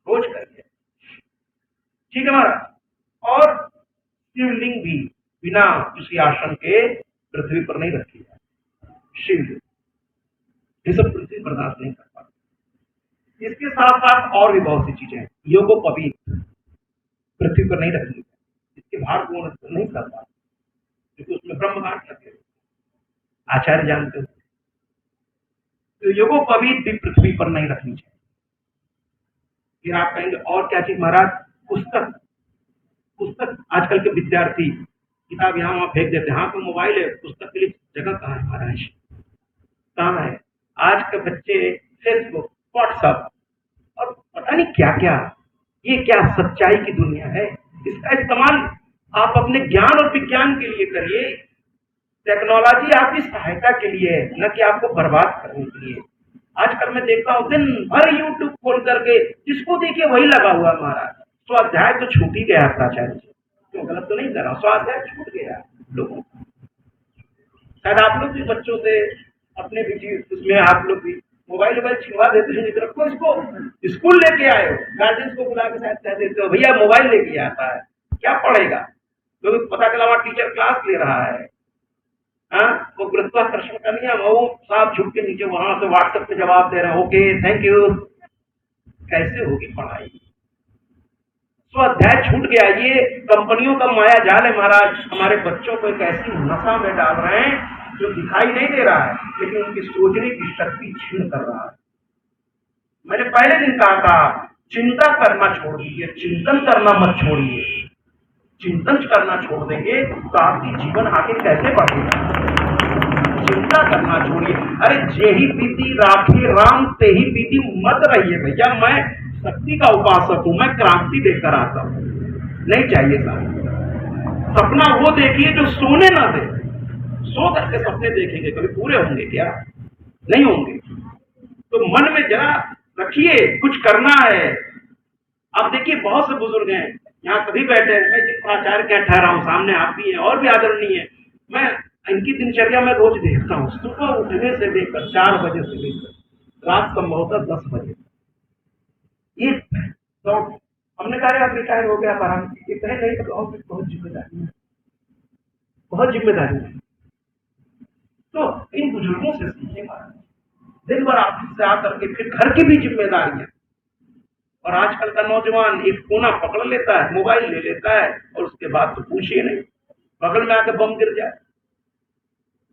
Speaker 2: रोज करिए, ठीक है महाराज। और शिवलिंग भी बिना किसी आसन के पृथ्वी पर नहीं रखी जाए, शिवलिंग ये सब पृथ्वी बर्दाश्त नहीं कर पाती। इसके साथ साथ और भी बहुत सी चीजें, योगोपवीत पृथ्वी पर नहीं रखनी, इसके भार को नहीं कर पाते, क्योंकि उसमें ब्रह्मगांठ लगे, आचार्य जानते हो। तो योगोपवीत भी पृथ्वी पर नहीं रखनी चाहिए। फिर आप कहेंगे और क्या चीज महाराज, पुस्तक आजकल के विद्यार्थी किताब यहाँ वहां फेंक देते हैं, हाँ तो मोबाइल है, पुस्तक के लिए जगह कहाँ है महाराज, कहाँ है। आज के बच्चे फेसबुक, व्हाट्सएप और पता नहीं क्या क्या, ये क्या सच्चाई की दुनिया है। इसका इस्तेमाल आप अपने ज्ञान और विज्ञान के लिए करिए, टेक्नोलॉजी आपकी सहायता के लिए है, न कि आपको बर्बाद करने के लिए। आजकल मैं देखता हूँ दिन भर यूट्यूब खोल करके जिसको देखिए वही लगा हुआ महाराज। स्वाध्याय तो छूट ही गया प्राचार्य जी, क्यों गलत तो नहीं कर रहा, स्वाध्याय छूट गया लोगों को। शायद आप लोग भी बच्चों से अपने भी उसमें आप लोग भी मोबाइल छिड़वा देते हैं, रखो इसको, स्कूल लेके आए हो, गार्जियंस को बुला के शायद कह देते हो भैया मोबाइल लेके आता है, क्या पढ़ेगा, क्योंकि पता चला वहां टीचर क्लास ले रहा है, वो गुरुत्वाकर्षण का नियम, वो साफ झुक के नीचे वहां से व्हाट्सएप पे जवाब दे रहे हैं, ओके थैंक यू। कैसे होगी पढ़ाई, स्वाध्याय छूट गया। ये कंपनियों का माया जाल है महाराज, हमारे बच्चों को एक ऐसी नशा में डाल रहे हैं जो दिखाई नहीं दे रहा है, लेकिन उनकी सोचने की शक्ति छीन कर रहा है। मैंने पहले दिन कहा था, चिंता करना छोड़ दीजिए, चिंतन करना मत छोड़िए। चिंतन करना छोड़ देंगे तो आपकी जीवन आगे कैसे बढ़ेगा। चिंता करना छोड़िए, अरे जेही बीती राखी राम तेही बीती मत रहिए भैया, मैं शक्ति का उपासक हूं, मैं क्रांति देखकर आता हूं, नहीं चाहिए साहब। सपना वो देखिए जो सोने ना दे, सो करके सपने देखेंगे कभी पूरे होंगे क्या, नहीं होंगे। तो मन में जरा रखिए कुछ करना है। अब देखिए बहुत से बुजुर्ग हैं यहाँ सभी बैठे हैं, मैं जिस आचार्य क्या ठहरा हूँ, सामने आप भी हैं और भी आदरणीय है, मैं इनकी दिनचर्या में रोज देखता हूँ, सुबह उठने से लेकर 4 बजे से लेकर रात संभवतः 10 बजे, ये तो हमने कहा आप रिटायर हो गया आराम, इतने नहीं तो और बहुत जिम्मेदारी है, बहुत जिम्मेदारी है। तो इन बुजुर्गों से सीखे महाराज, दिन भर ऑफिस से आकर के फिर घर की भी जिम्मेदारियां, और आजकल का नौजवान एक कोना पकड़ लेता है, मोबाइल ले लेता है और उसके बाद तो पूछिए नहीं, बगल में आके बम गिर जाए।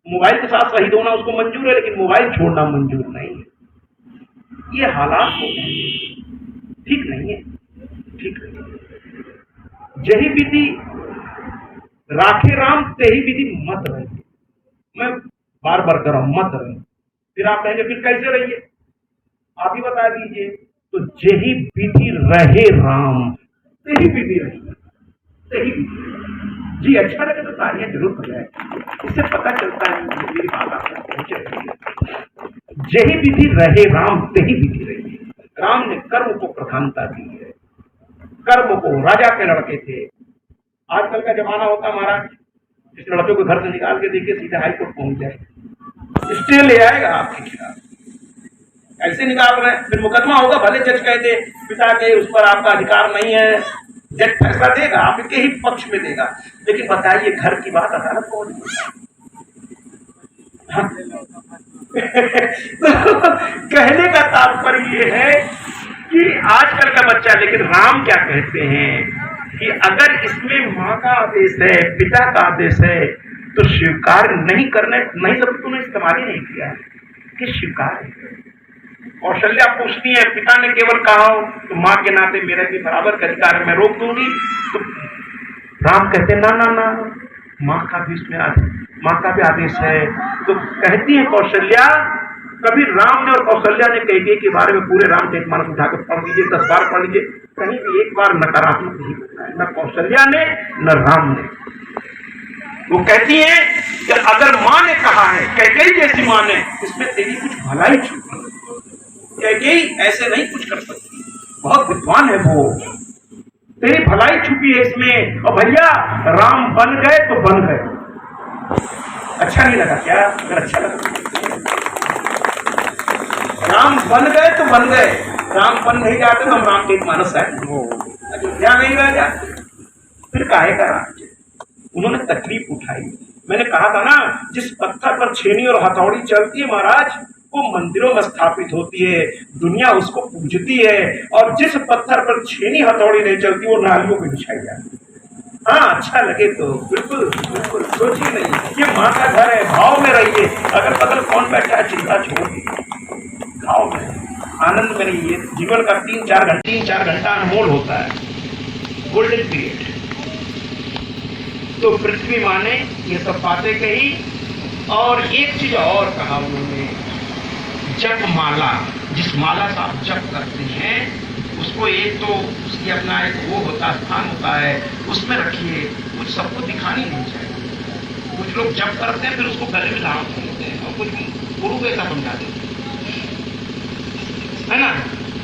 Speaker 2: मोबाइल के साथ शहीद होना उसको मंजूर है, लेकिन मोबाइल छोड़ना मंजूर नहीं है। ये हालात हो गए, ठीक नहीं है, ठीक नहीं है। जही विधि राखे राम तेही विधि मत रहिए। मैं बार बार कर रहा हूं, मत रहिए। फिर आप कहेंगे फिर कैसे रहिए, आप ही बता दीजिए। तो जही विधि रहे राम तेही विधि रहिए, तेही विधि। जी अच्छा लगे तो तालियां जरूर बजाए, इससे पता चलता है मेरी बात आप तक पहुंच रही है। जही विधि रहे राम तेही विधि रही। राम ने कर्म को प्रधानता दी है, कर्म को। राजा के लड़के थे, आजकल का जमाना होता महाराज, इस लड़के को घर से निकाल के देखिए सीधे हाई कोर्ट पहुंच जाए, स्टे ले आएगा आपके खिलाफ। ऐसे निकाल रहे हैं, फिर मुकदमा होगा, भले जज कहते पिता के उस पर आपका अधिकार नहीं है, जज फैसला देगा आपके ही पक्ष में देगा, लेकिन बताइए घर की बात अदालत कौन हाँ? तो कहने का तात्पर्य ये है कि आजकल का बच्चा, लेकिन राम क्या कहते हैं कि अगर इसमें माँ का आदेश है, पिता का आदेश है, तो स्वीकार नहीं करने, नहीं सब तूने इस्तेमाल ही नहीं किया कि स्वीकार। कौशल्या पूछती है पिता ने केवल कहा हो तो माँ के नाते मेरे भी बराबर का अधिकार मैं रोक दूंगी, तो राम कहते ना ना ना, माँ का भी इसमें माँ का भी आदेश है। तो कहती है कौशल्या, कभी राम ने और कौशल्या ने कैकेयी के बारे में पूरे रामचरितमानस उठाकर पढ़ लीजिए, 10 बार पढ़ लीजिए, कहीं भी एक बार नकारात्मक नहीं बताया, न कौशल्या ने न राम ने। वो कहती है कि अगर माँ ने कहा है, कैकेयी जैसी माँ ने, इसमें तेरी कुछ भलाई छुपी, कैकेयी ऐसे नहीं कुछ कर सकती, बहुत विद्वान है वो, तेरी भलाई छुपी है इसमें। और भैया राम बन गए तो बन गए। अच्छा नहीं लगा क्या? अगर अच्छा लगा, राम बन गए तो बन गए, राम बन नहीं जाते तो हम रामचरितमानस है अयोध्या नहीं रह जाते, फिर काहे का राज्य। उन्होंने तकलीफ उठाई। मैंने कहा था ना, जिस पत्थर पर छेनी और हथौड़ी चलती है महाराज, वो मंदिरों में स्थापित होती है, दुनिया उसको पूजती है, और जिस पत्थर पर छेनी हथौड़ी नहीं चलती वो नालियों में बिछाई जाती है। हाँ अच्छा लगे तो बिल्कुल बिल्कुल सोचिए नहीं, ये माँ का घर है, भाव में रहिए। अगर बगल कौन बैठा है चिंता छोड़िए, भाव में आनंद में रहिए। जीवन का 3-4 घंटा अनमोल होता है, गोल्डन पीरियड। तो पृथ्वी माँ ने ये सब बातें कही, और एक चीज और कहा उन्होंने, जप माला, जिस माला से आप जप करते हैं उसको एक तो उसकी अपना एक वो होता स्थान होता है, उसमें रखिए, कुछ सबको दिखानी नहीं चाहिए। कुछ लोग जप करते हैं फिर उसको गले में धारण करते हैं, और कुछ गुरु को ऐसा समझा देते है ना।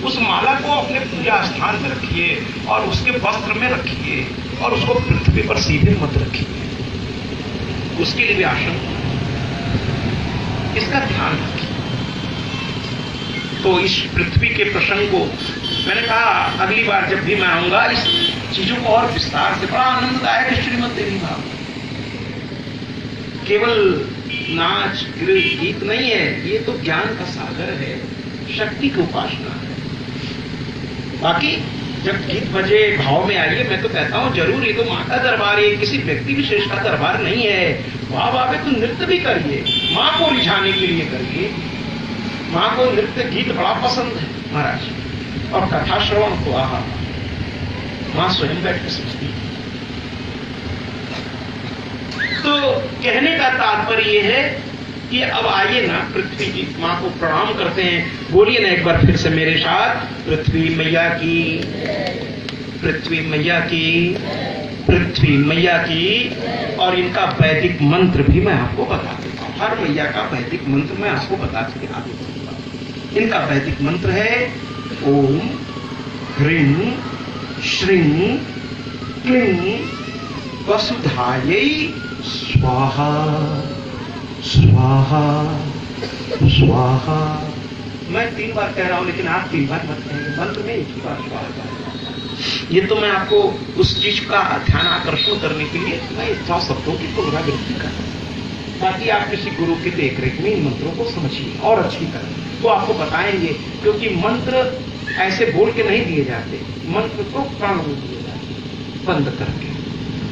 Speaker 2: उस माला को अपने पूजा स्थान में रखिए और उसके वस्त्र में रखिए, और उसको पृथ्वी पर सीधे मत रखिए, उसके लिए भी आसन, इसका ध्यान रखिए। तो इस पृथ्वी के प्रसंग को मैंने कहा अगली बार जब भी मैं आऊंगा इस चीजों को और विस्तार से, बड़ा आनंददायक श्रीमद देवी भागवत, केवल नाच गीत नहीं है, ये तो ज्ञान का सागर है, शक्ति की उपासना है। बाकी जब गीत बजे भाव में आइए, मैं तो कहता हूँ जरूर, ये तो माँ का दरबार है, किसी व्यक्ति विशेष का दरबार नहीं है। वाह वाह, तो नृत्य भी करिए, माँ को रिझाने के लिए करिए। माँ को नृत्य गीत बड़ा पसंद है महाराज, और कथा श्रवण को आहा, माँ स्वयं बैठ के सोचती है। तो कहने का तात्पर्य यह है कि अब आइए ना, पृथ्वी जी माँ को प्रणाम करते हैं। बोलिए ना एक बार फिर से मेरे साथ, पृथ्वी मैया की, पृथ्वी मैया की, पृथ्वी मैया की। और इनका वैदिक मंत्र भी मैं आपको बता देता हूँ, हर मैया का वैदिक मंत्र मैं आपको बता देता हूँ। इनका वैदिक मंत्र है ओम ह्रीं श्रीं क्लीं वसुधायै स्वाहा स्वाहा स्वाहा। मैं 3 बार कह रहा हूं, लेकिन आप 3 बार मत कहेंगे, मंत्र में 1 बार स्वाहा। ये तो मैं आपको उस चीज का ध्यान आकर्षण करने के लिए मैं 100 शब्दों की पुनरावृत्ति कर रहा हूं, ताकि आप किसी गुरु की देखरेख में इन मंत्रों को समझिए और अच्छी तरह तो आपको बताएंगे। क्योंकि मंत्र ऐसे बोल के नहीं दिए जाते, मंत्र तो प्राण में दिए जाते, बंद करके।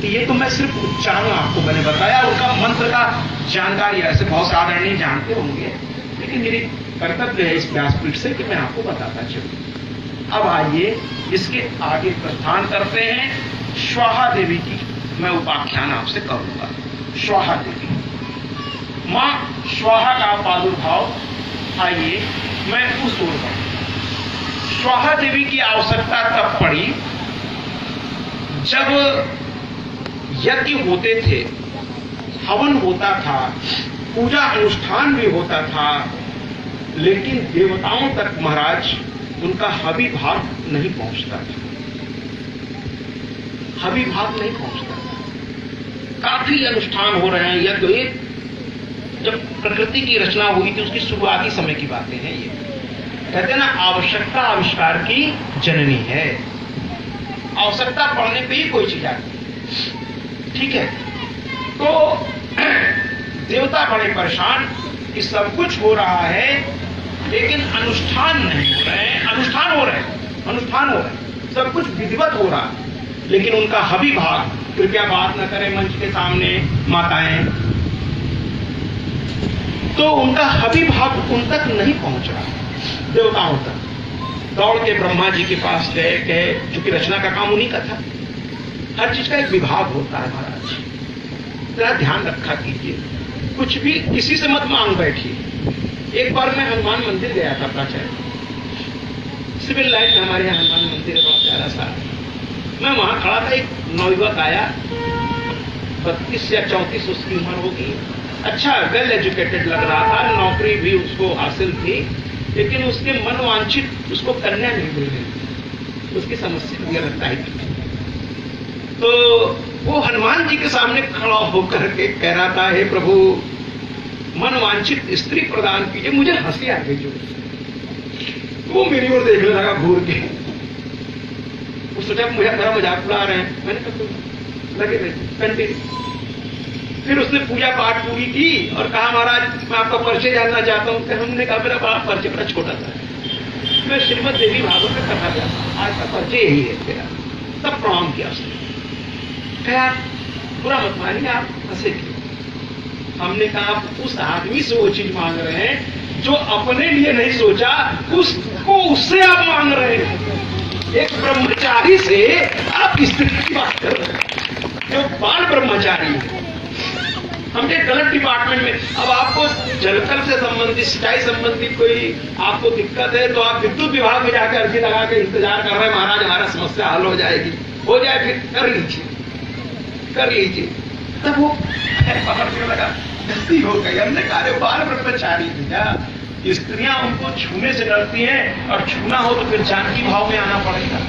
Speaker 2: तो ये तो मैं सिर्फ उच्चारण आपको मैंने बताया, उनका मंत्र का जानकारी ऐसे बहुत साधारण नहीं जानते होंगे, लेकिन मेरी कर्तव्य है इस व्यासपीठ से कि मैं आपको बताता चलूं। अब आइए इसके आगे प्रस्थान करते हैं। स्वाहा देवी की मैं उपाख्यान आपसे करूंगा। स्वाहा देवी, मां स्वाहा का प्रादुर्भाव, आइए मैं उस ओर बढ़ूं। स्वाहा देवी की आवश्यकता तब पड़ी जब यज्ञ होते थे, हवन होता था, पूजा अनुष्ठान भी होता था, लेकिन देवताओं तक महाराज उनका हवि भाग नहीं पहुंचता था। हवि भाग नहीं पहुंचता था। काफी अनुष्ठान हो रहे हैं, यज्ञ जब प्रकृति की रचना हुई थी उसकी शुरुआती समय की बातें हैं। ये कहते हैं ना, आवश्यकता आविष्कार की जननी है। आवश्यकता पड़ने पे ही कोई चीज आती है, ठीक है। तो देवता बड़े परेशान कि सब कुछ हो रहा है लेकिन अनुष्ठान नहीं हो रहे हैं। अनुष्ठान हो रहे हैं, अनुष्ठान हो रहे हैं, सब कुछ विधिवत हो रहा है, लेकिन उनका हवि भाग, कृपया बात न करें मंच के सामने माताएं, तो उनका हवि भाग उन तक नहीं पहुंच रहा, देवताओं तक। दौड़ के ब्रह्मा जी के पास गए, कहे, चूंकि रचना का काम उन्हीं का था, हर चीज का एक विभाग होता है महाराज, जरा ध्यान रखा कीजिए, कुछ भी किसी से मत मांग बैठिए। एक बार मैं हनुमान मंदिर गया था प्राचार्य, सिविल लाइन में हमारे यहाँ हनुमान मंदिर है, बहुत प्यारा सा। मैं वहां खड़ा था, एक नौयुवक आया, 32 या 34 उसकी उम्र होगी, अच्छा वेल एजुकेटेड लग रहा था, नौकरी भी उसको हासिल थी, लेकिन उसके मनवांछित उसको कन्या नहीं मिल रही, उसकी समस्या मुझे लगता है। तो वो हनुमान जी के सामने खड़ा होकर के कह रहा था, हे प्रभु मनवांछित स्त्री प्रदान कीजिए। मुझे हंसी आ गई जो, वो मेरी ओर देखने लगा घूर के, वो सोचा मुझे मेरा मजाक उड़ा रहे हैं। मैंने कहा लगे रहे, कंटिन्यू। फिर उसने पूजा पाठ पूरी की और कहा, महाराज मैं आपका परिचय जानना चाहता हूँ। हमने कहा मेरा बड़ा परिचय बड़ा छोटा था, मैं श्रीमद देवी भागवत में कथा जाता, आज का परिचय यही है तेरा। तब प्रणाम किया उसने, कहा बुरा मत मानिए, आप हंसे क्यों? हमने कहा आप उस आदमी से वो चीज मांग रहे हैं जो अपने लिए नहीं सोचा, उसको उससे आप मांग रहे हैं। एक ब्रह्मचारी से आप स्त्री की बात कर रहे हैं जो बाल ब्रह्मचारी है। हमने गलत डिपार्टमेंट में, अब आपको जलकर से संबंधित, सिंचाई संबंधित कोई आपको दिक्कत है तो आप विद्युत विभाग में जाकर अर्जी लगा के इंतजार कर रहे हैं, महाराज हमारा समस्या हल हो जाएगी, हो जाए फिर कर लीजिए, कर लीजिए। तब वो पकड़ने लगा, गलती हो गई। हमने कहा बाल ब्रह्मचारी भैया, स्त्रियां उनको छूने से डरती हैं, और छूना हो तो फिर जानकी भाव में आना पड़ेगा,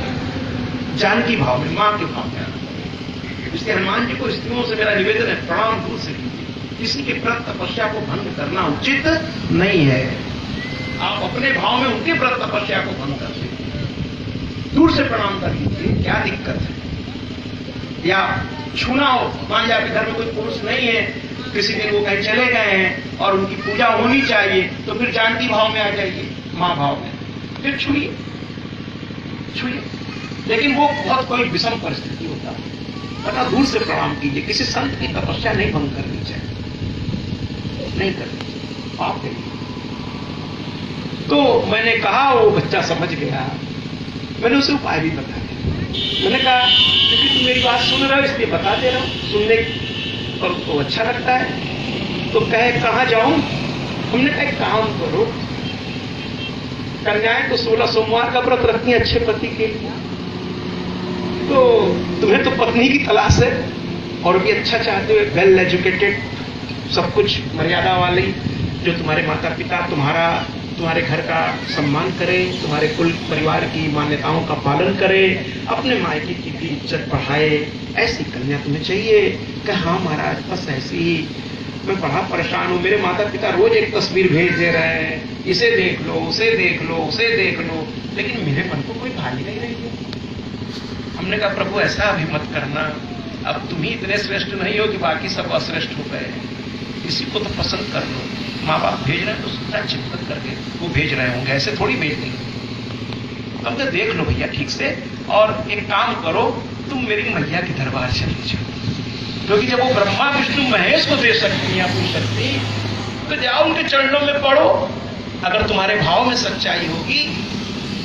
Speaker 2: जानकी भाव में, मां के भाव में आना पड़ेगा। इसलिए हनुमान जी को स्त्रियों से मेरा निवेदन है, प्रणाम दूर से कीजिए, किसी के व्रत तपस्या को भंग करना उचित नहीं है। आप अपने भाव में उनके व्रत तपस्या को भंग करते हैं, दूर से प्रणाम कर लीजिए, क्या दिक्कत है। या छूना हो, मान लिया आपके घर में कोई पुरुष नहीं है, किसी दिन वो कहीं चले गए हैं और उनकी पूजा होनी चाहिए, तो फिर जानकी भाव में आ जाइए, मां भाव में, फिर छूइए छूइए। लेकिन वो बहुत कोई विषम परिस्थिति होता है, पता दूर से प्रणाम कीजिए। किसी संत की तपस्या नहीं भंग करनी चाहिए, नहीं करनी, आप करिए। तो मैंने कहा, वो बच्चा समझ गया, मैंने उसे उपाय भी बताया। मैंने कहा क्योंकि तुम मेरी बात सुन रहे हो इसलिए बता दे रहा हूं, सुनने पर तो अच्छा लगता है। तो कहे कहाँ जाऊं? हमने कहा एक काम करो, कन्याएं तो 16 सोमवार का व्रत रखती हैं अच्छे पति के लिए, तो तुम्हें तो पत्नी की तलाश है और भी अच्छा चाहते हो, वेल एजुकेटेड, सब कुछ मर्यादा वाली, जो तुम्हारे माता पिता तुम्हारे घर का सम्मान करे, तुम्हारे कुल परिवार की मान्यताओं का पालन करे, अपने मायके की भी इज्जत बढ़ाए, ऐसी कन्या तुम्हें चाहिए। कि हाँ महाराज बस ऐसी ही, मैं बड़ा परेशान हूँ, मेरे माता पिता रोज एक तस्वीर भेज दे रहे हैं, इसे देख लो, उसे देख लो, उसे देख लो, लेकिन मेरे मन को कोई भाली नहीं रही है। हमने कहा प्रभु ऐसा अभी मत करना, अब तुम ही इतने श्रेष्ठ नहीं हो कि बाकी सब अश्रेष्ठ हो गए, किसी को तो पसंद कर लो। माँ बाप भेज रहे हैं तो उसका चिंतन करके वो भेज रहे होंगे, ऐसे थोड़ी भेज देंगे। तुम तो देख लो भैया ठीक से, और एक काम करो, तुम मेरी मैया के दरबार चले जाओ, क्योंकि जब वो ब्रह्मा विष्णु महेश को दे सकती हैं अपनी शक्ति, तो जाओ उनके चरणों में पड़ो। अगर तुम्हारे भाव में सच्चाई होगी,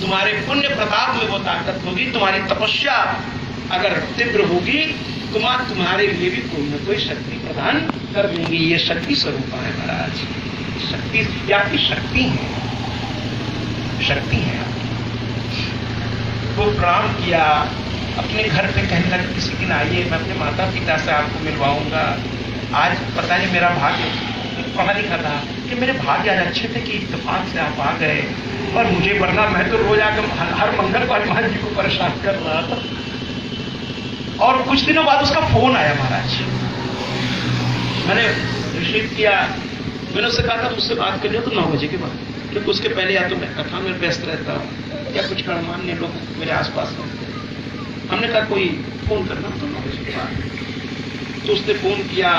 Speaker 2: तुम्हारे पुण्य प्रताप में वो ताकत होगी, तुम्हारी तपस्या अगर तीव्र होगी, तुम्हारे लिए भी कोई न कोई शक्ति प्रदान कर देंगी। ये शक्ति स्वरूप है महाराज, शक्ति ये आपकी शक्ति है, शक्ति है। वो प्रणाम किया, अपने घर पे कहने लगे किसी दिन आइए, मैं अपने माता पिता से आपको मिलवाऊंगा। आज पता नहीं मेरा भाग्य, पढ़ा लिखा था कि मेरे भाग्य आज अच्छे थे कि इत्तेफाक से आप आ गए, और मुझे वरना मैं तो रोज आकर हर मंगल को हनुमान जी को परेशान कर रहा था। और कुछ दिनों बाद उसका फोन आया महाराज, मैंने रिसीव किया। मैंने उससे कहा था मुझसे बात कर लिया तो 9 बजे के बाद, क्योंकि उसके पहले या तो मैं कथा में व्यस्त रहता हूँ या कुछ गणमान्य लोग मेरे आसपास रहते। हमने कहा कोई फोन करना तो 9 बजे के बाद। तो उसने फोन किया,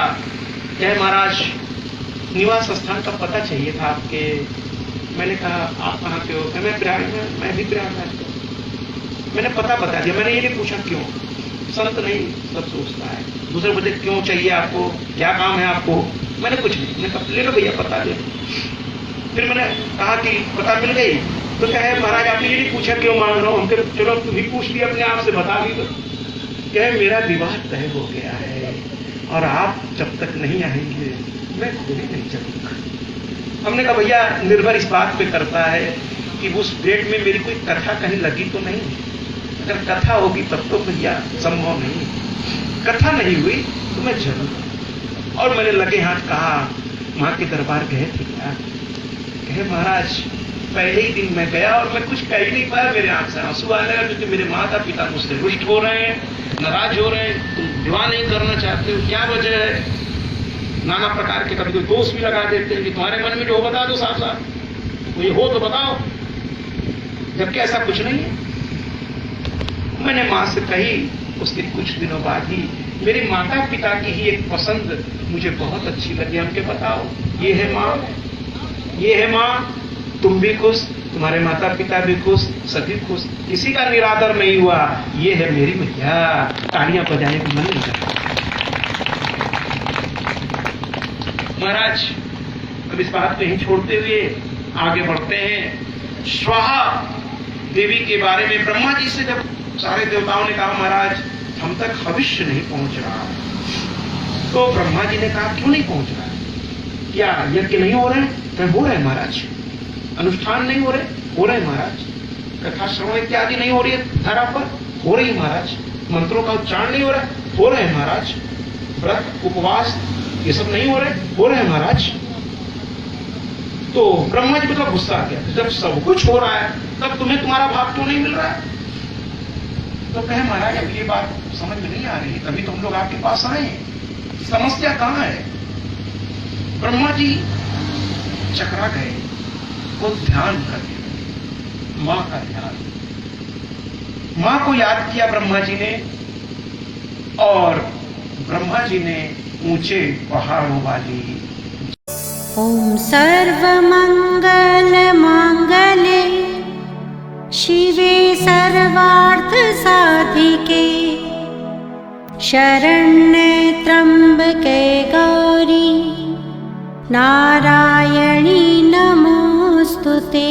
Speaker 2: कहे महाराज निवास स्थान का पता चाहिए था आपके। मैंने कहा आप कहाँ के हो? मैं प्रयाग में, मैं भी प्रयागराज का। मैंने पता बता दिया, मैंने ये नहीं पूछा क्यों, संत नहीं सब सोचता है। दूसरे बजे क्यों चाहिए आपको, क्या काम है आपको? मैंने कुछ नहीं, मैंने कहा ले लो भैया पता ले। फिर मैंने कहा कि पता मिल गई, तो कहे महाराज आपने ये नहीं पूछा क्यों मांग रहा हूँ? हम कहे चलो तुम ही पूछ लिया अपने आप से, बता दी। तो कहे मेरा विवाह तय हो गया है और आप जब तक नहीं आएंगे मैं खोने नहीं चलूंगा। हमने कहा भैया निर्भर इस बात पे करता है कि उस डेट में मेरी कोई कथा कहीं लगी तो नहीं। अगर कथा होगी तब तो भैया संभव नहीं, कथा नहीं हुई तो मैं जरूर। और मैंने लगे हाथ कहा माँ के दरबार गए थे क्या? कहे महाराज पहले ही दिन मैं गया और मैं कुछ कह ही नहीं पाया, मेरे आंख से आंसू आने लगा, क्योंकि मेरे माता पिता मुझसे रुष्ट हो रहे हैं, नाराज हो रहे हैं, तुम विवाह नहीं करना चाहते हो, क्या वजह है? नाना प्रकार के कभी कोई दोष भी लगा देते हैं कि तुम्हारे मन में जो बता दो साफ साफ, कोई हो तो बताओ, जबकि ऐसा कुछ नहीं है। मैंने माँ से कही, उसके कुछ दिनों बाद ही मेरे माता पिता की ही एक पसंद मुझे बहुत अच्छी लगी। हमके बताओ ये है माँ, ये है माँ, तुम भी खुश, तुम्हारे माता पिता भी खुश, सभी खुश, किसी का निरादर नहीं हुआ, ये है मेरी भैया। तालियां बजाने को मन नहीं करता। महाराज अब इस बात को यहीं छोड़ते हुए आगे बढ़ते हैं। स्वाहा देवी के बारे में ब्रह्मा जी से जब सारे देवताओं ने कहा महाराज हम तक भविष्य नहीं पहुंच रहा, तो ब्रह्मा जी ने कहा क्यों नहीं पहुंच रहा? क्या यज्ञ नहीं हो रहे? क्या हो रहे महाराज? अनुष्ठान नहीं हो रहे? हो रहे महाराज। कथा श्रवण इत्यादि नहीं हो रही है धरा पर? हो रही महाराज। मंत्रों का उच्चारण नहीं हो रहा? हो रहे महाराज। व्रत उपवास ये सब नहीं हो रहे? हो रहे महाराज। तो ब्रह्मा जी को तो गुस्सा आ गया, जब सब कुछ हो रहा है तब तुम्हें तुम्हारा भाग क्यों नहीं मिल रहा है? तो कहे महाराज अब ये बात समझ में नहीं आ रही, तभी तो हम लोग आपके पास आए हैं, समस्या कहाँ है? ब्रह्मा जी चकरा गए, वो ध्यान कर माँ का ध्यान, माँ को याद किया ब्रह्मा जी ने, और ब्रह्मा जी ने ऊंचे पहाड़ों वाली
Speaker 3: ओम सर्वमंगल मांगल्ये शिवे सर्वार्थ साधिके शरण्ये त्र्यंबके गौरी नारायणी नमोस्तुते।